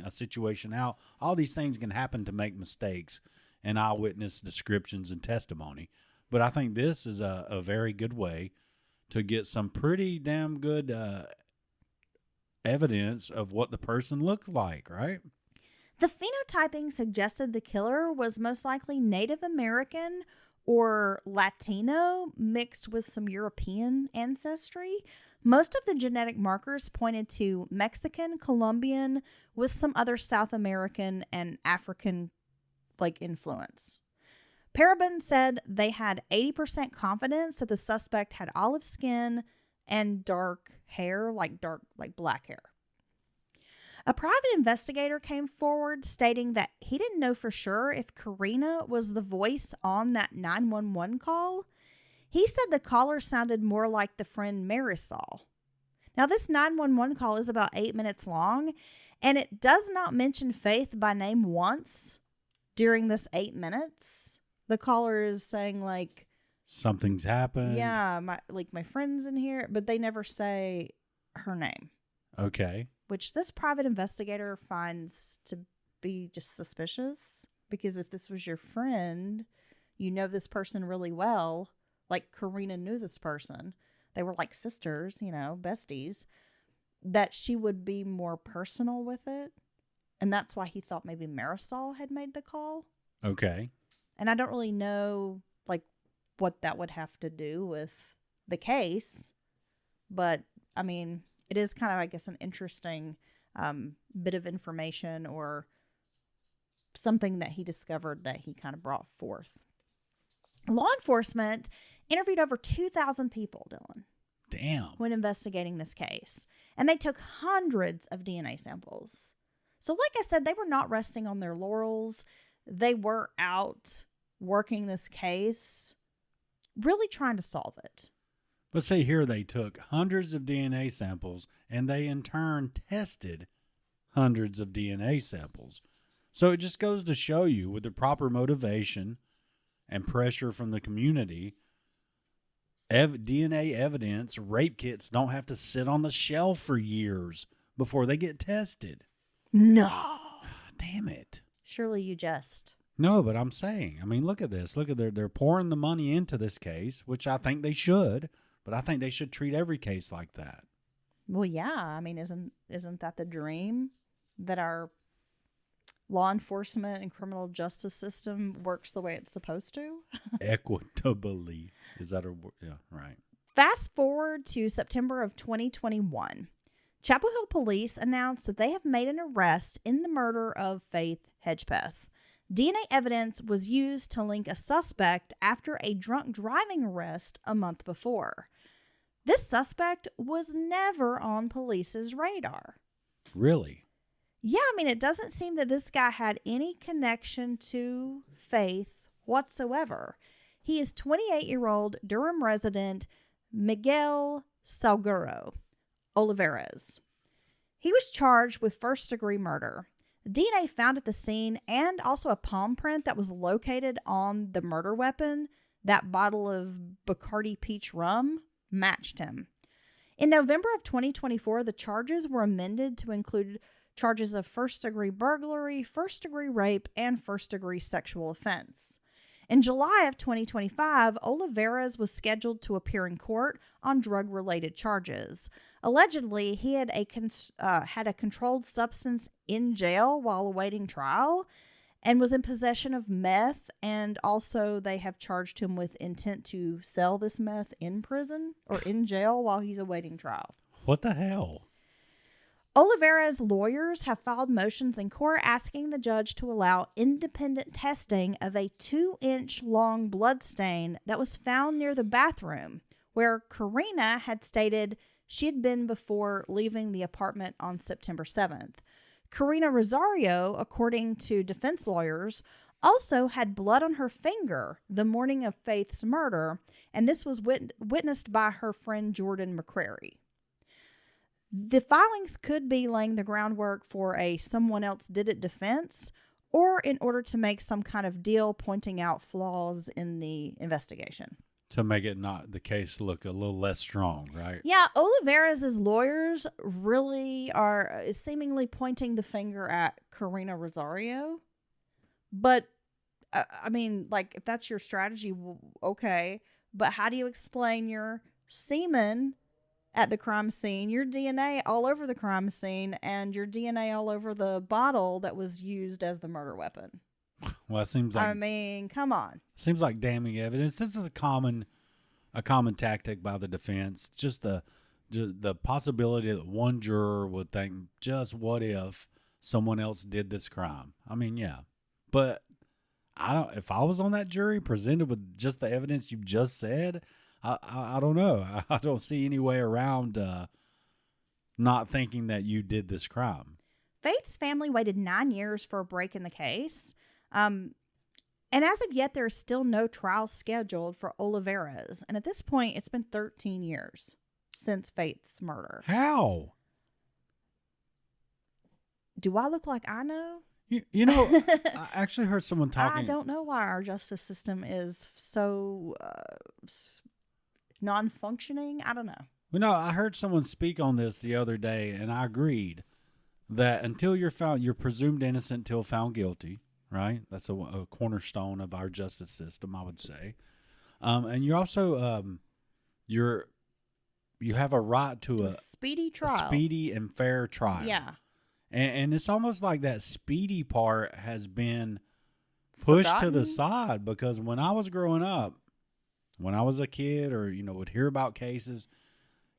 a situation out. All these things can happen to make mistakes in eyewitness descriptions and testimony. But I think this is a very good way to get some pretty damn good evidence of what the person looked like, right? The phenotyping suggested the killer was most likely Native American or Latino mixed with some European ancestry. Most of the genetic markers pointed to Mexican, Colombian, with some other South American and African influence. Paraben said they had 80% confidence that the suspect had olive skin and dark hair, like black hair. A private investigator came forward stating that he didn't know for sure if Karina was the voice on that 911 call. He said the caller sounded more like the friend Marisol. Now, this 911 call is about 8 minutes long, and it does not mention Faith by name once during this 8 minutes. The caller is saying something's happened. Yeah, my friend's in here, but they never say her name. Okay. Which this private investigator finds to be just suspicious, because if this was your friend, this person really well, like Karina knew this person, they were like sisters, besties, that she would be more personal with it. And that's why he thought maybe Marisol had made the call. Okay. And I don't really know what that would have to do with the case, but I mean, it is kind of, I guess, an interesting bit of information or something that he discovered that he kind of brought forth. Law enforcement interviewed over 2,000 people, Dylan. Damn. When investigating this case. And they took hundreds of DNA samples. So like I said, they were not resting on their laurels. They were out working this case, really trying to solve it. But say here they took hundreds of DNA samples, and they in turn tested hundreds of DNA samples. So it just goes to show you, with the proper motivation and pressure from the community, DNA evidence, rape kits don't have to sit on the shelf for years before they get tested. No. Damn it. Surely you jest. No, but I'm saying, I mean, look at this. Look at they're pouring the money into this case, which I think they should, but I think they should treat every case like that. Well, yeah. I mean, isn't that the dream, that our law enforcement and criminal justice system works the way it's supposed to? Equitably. Is that a word? Yeah, right. Fast forward to September of 2021. Chapel Hill police announced that they have made an arrest in the murder of Faith Hedgepeth. DNA evidence was used to link a suspect after a drunk driving arrest a month before. This suspect was never on police's radar. Really? Yeah, I mean, it doesn't seem that this guy had any connection to Faith whatsoever. He is 28-year-old Durham resident Miguel Salguero Olivares. He was charged with first-degree murder. DNA found at the scene and also a palm print that was located on the murder weapon, that bottle of Bacardi Peach Rum, matched him. In November of 2024, the charges were amended to include charges of first-degree burglary, first-degree rape, and first-degree sexual offense. In July of 2025, Olivares was scheduled to appear in court on drug-related charges. Allegedly, he had a controlled substance in jail while awaiting trial and was in possession of meth, and also they have charged him with intent to sell this meth in prison or in jail while he's awaiting trial. What the hell? Olivares' lawyers have filed motions in court asking the judge to allow independent testing of a 2-inch long blood stain that was found near the bathroom, where Karina had stated she had been before leaving the apartment on September 7th. Karina Rosario, according to defense lawyers, also had blood on her finger the morning of Faith's murder, and this was witnessed by her friend Jordan McCrary. The filings could be laying the groundwork for a someone else did it defense, or in order to make some kind of deal pointing out flaws in the investigation. To make it not the case look a little less strong, right? Yeah, Olivares' lawyers really are seemingly pointing the finger at Karina Rosario. But, I mean, like, if that's your strategy, okay. But how do you explain your semen at the crime scene, your DNA all over the crime scene, and your DNA all over the bottle that was used as the murder weapon? Well, it seems like, I mean, come on. Seems like damning evidence. This is a common tactic by the defense. Just the possibility that one juror would think, just what if someone else did this crime? I mean, yeah, but if I was on that jury presented with just the evidence you just said, I don't know. I don't see any way around not thinking that you did this crime. Faith's family waited 9 years for a break in the case. And as of yet, there is still no trial scheduled for Olivares. And at this point, it's been 13 years since Faith's murder. How? Do I look like I know? You know, I actually heard someone talking. I don't know why our justice system is so non-functioning. I don't know. Well, no, I heard someone speak on this the other day, and I agreed that until you're presumed innocent until found guilty, right? That's a cornerstone of our justice system, I would say. And you're also you have a right to a speedy trial, a speedy and fair trial. Yeah. And it's almost like that speedy part has been pushed to the side, because when I was growing up, when I was a kid, or, would hear about cases,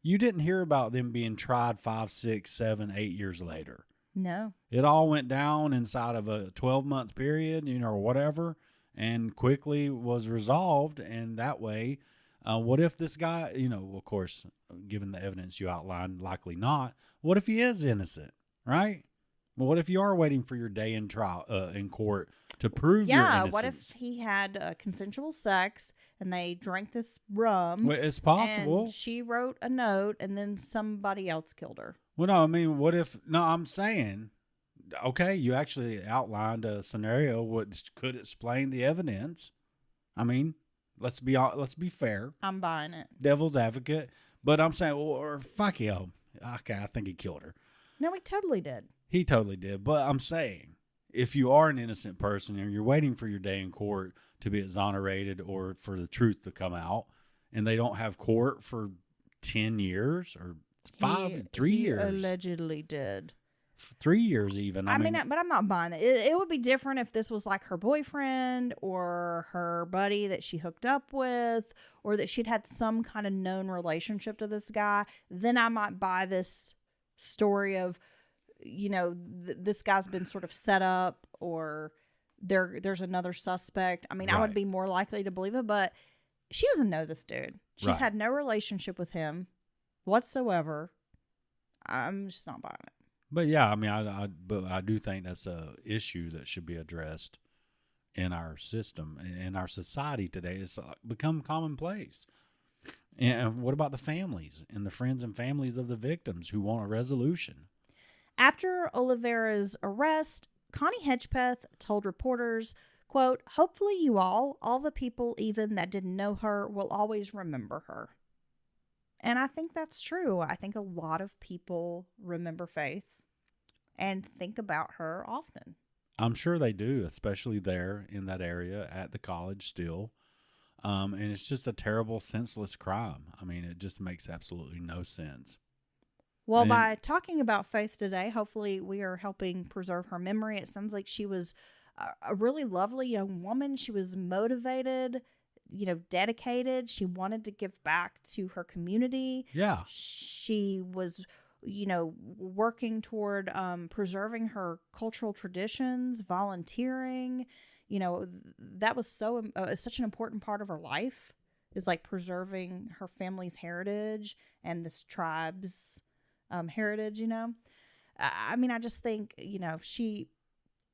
you didn't hear about them being tried 5, 6, 7, 8 years later. No. It all went down inside of a 12-month period, or whatever, and quickly was resolved. And that way, what if this guy, of course, given the evidence you outlined, likely not, what if he is innocent? Right? Well, what if you are waiting for your day in trial in court to prove your innocence? Yeah, what if he had consensual sex and they drank this rum? Well, it's possible. And she wrote a note and then somebody else killed her. Well, no, I mean, what if? No, I'm saying, okay, you actually outlined a scenario which could explain the evidence. I mean, let's be fair. I'm buying it. Devil's advocate, but I'm saying, or fuck you. Okay, I think he killed her. No, he totally did. He totally did. But I'm saying, if you are an innocent person and you're waiting for your day in court to be exonerated or for the truth to come out, and they don't have court for 10 years or 3 years. He allegedly did. 3 years even. I mean, but I'm not buying it. It would be different if this was like her boyfriend or her buddy that she hooked up with, or that she'd had some kind of known relationship to this guy. Then I might buy this story of, this guy's been sort of set up, or there's another suspect. I mean, I Right. would be more likely to believe it, but she doesn't know this dude. She's Right. had no relationship with him whatsoever. I'm just not buying it. But yeah, I mean, but I do think that's a issue that should be addressed in our system, in our society today. It's become commonplace. And what about the families and the friends and families of the victims who want a resolution? After Oliveira's arrest, Connie Hedgepeth told reporters, quote, "Hopefully you all the people even that didn't know her, will always remember her." And I think that's true. I think a lot of people remember Faith and think about her often. I'm sure they do, especially there in that area at the college still. And it's just a terrible, senseless crime. I mean, it just makes absolutely no sense. Well, And- by talking about Faith today, hopefully we are helping preserve her memory. It sounds like she was a really lovely young woman. She was motivated, dedicated. She wanted to give back to her community. Yeah. She was, working toward preserving her cultural traditions, volunteering. That was such an important part of her life, is like preserving her family's heritage and this tribe's heritage. I mean, I just think,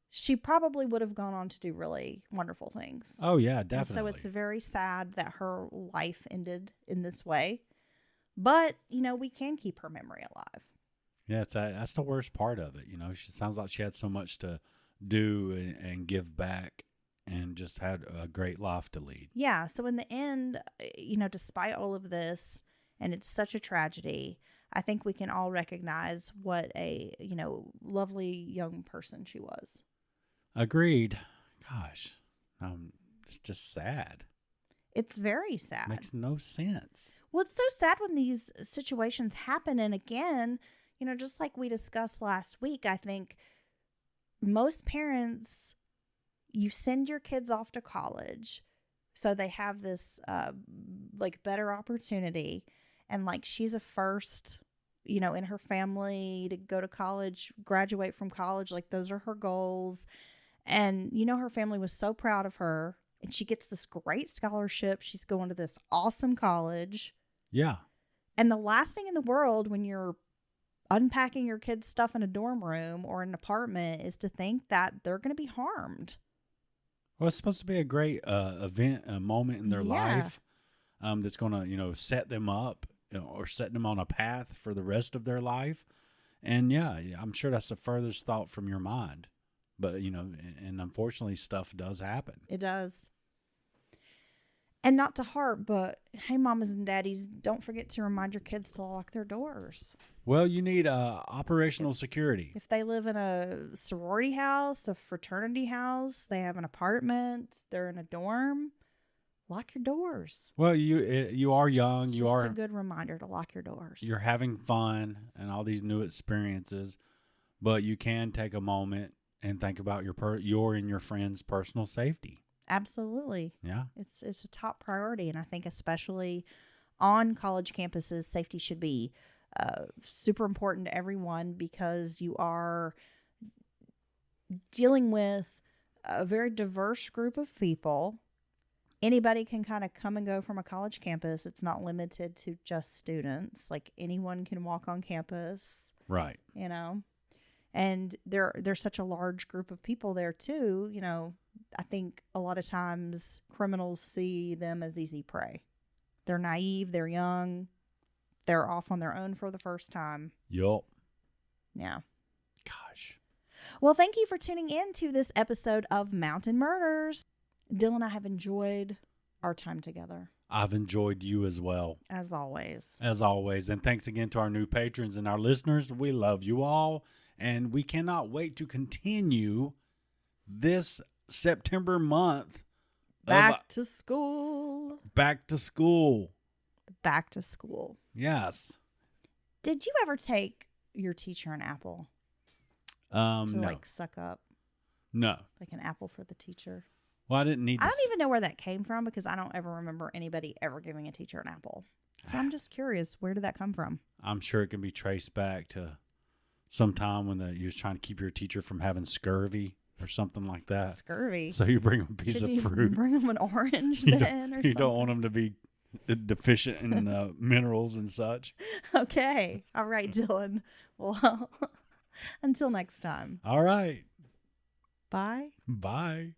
she probably would have gone on to do really wonderful things. Oh, yeah, And definitely. so it's very sad that her life ended in this way. But, we can keep her memory alive. Yeah, that's the worst part of it. She sounds like she had so much to do and give back, and just had a great life to lead. Yeah. So in the end, despite all of this, and it's such a tragedy, I think we can all recognize what a, lovely young person she was. Agreed. Gosh, it's just sad. It's very sad. Makes no sense. Well, it's so sad when these situations happen. And again, just like we discussed last week, I think most parents, you send your kids off to college so they have this better opportunity. And she's a first, in her family to go to college, graduate from college. Those are her goals. And, her family was so proud of her. And she gets this great scholarship. She's going to this awesome college. Yeah. And the last thing in the world when you're unpacking your kids' stuff in a dorm room or an apartment is to think that they're going to be harmed. Well, it's supposed to be a great event, a moment in their life that's going to, set them up, or set them on a path for the rest of their life. And yeah, I'm sure that's the furthest thought from your mind. But, and unfortunately, stuff does happen. It does. And not to harp, but hey, mamas and daddies, don't forget to remind your kids to lock their doors. Well, you need operational security. If they live in a sorority house, a fraternity house, they have an apartment, they're in a dorm, lock your doors. Well, you are young. It's You just are a good reminder to lock your doors. You're having fun and all these new experiences, but you can take a moment and think about your and your friends' personal safety. Absolutely. Yeah. It's a top priority. And I think especially on college campuses, safety should be super important to everyone, because you are dealing with a very diverse group of people. Anybody can kind of come and go from a college campus. It's not limited to just students. Anyone can walk on campus. Right. And there's such a large group of people there too. I think a lot of times criminals see them as easy prey. They're naive, they're young, they're off on their own for the first time. Yup. Yeah. Gosh. Well, thank you for tuning in to this episode of Mountain Murders. Dylan and I have enjoyed our time together. I've enjoyed you as well. As always. As always. And thanks again to our new patrons and our listeners. We love you all. And we cannot wait to continue this September month. Back to school. Back to school. Back to school. Yes. Did you ever take your teacher an apple to No. suck up? No. Like an apple for the teacher? Well, I didn't need to. I don't even know where that came from, because I don't ever remember anybody ever giving a teacher an apple. So I'm just curious, where did that come from? I'm sure it can be traced back to some time when you was trying to keep your teacher from having scurvy. or something like that. Scurvy. So you bring them a piece Should of you fruit. bring them an orange You then, or you something? don't want them to be deficient in minerals and such. Okay. All right, Dylan. Well, until next time. All right. Bye. Bye.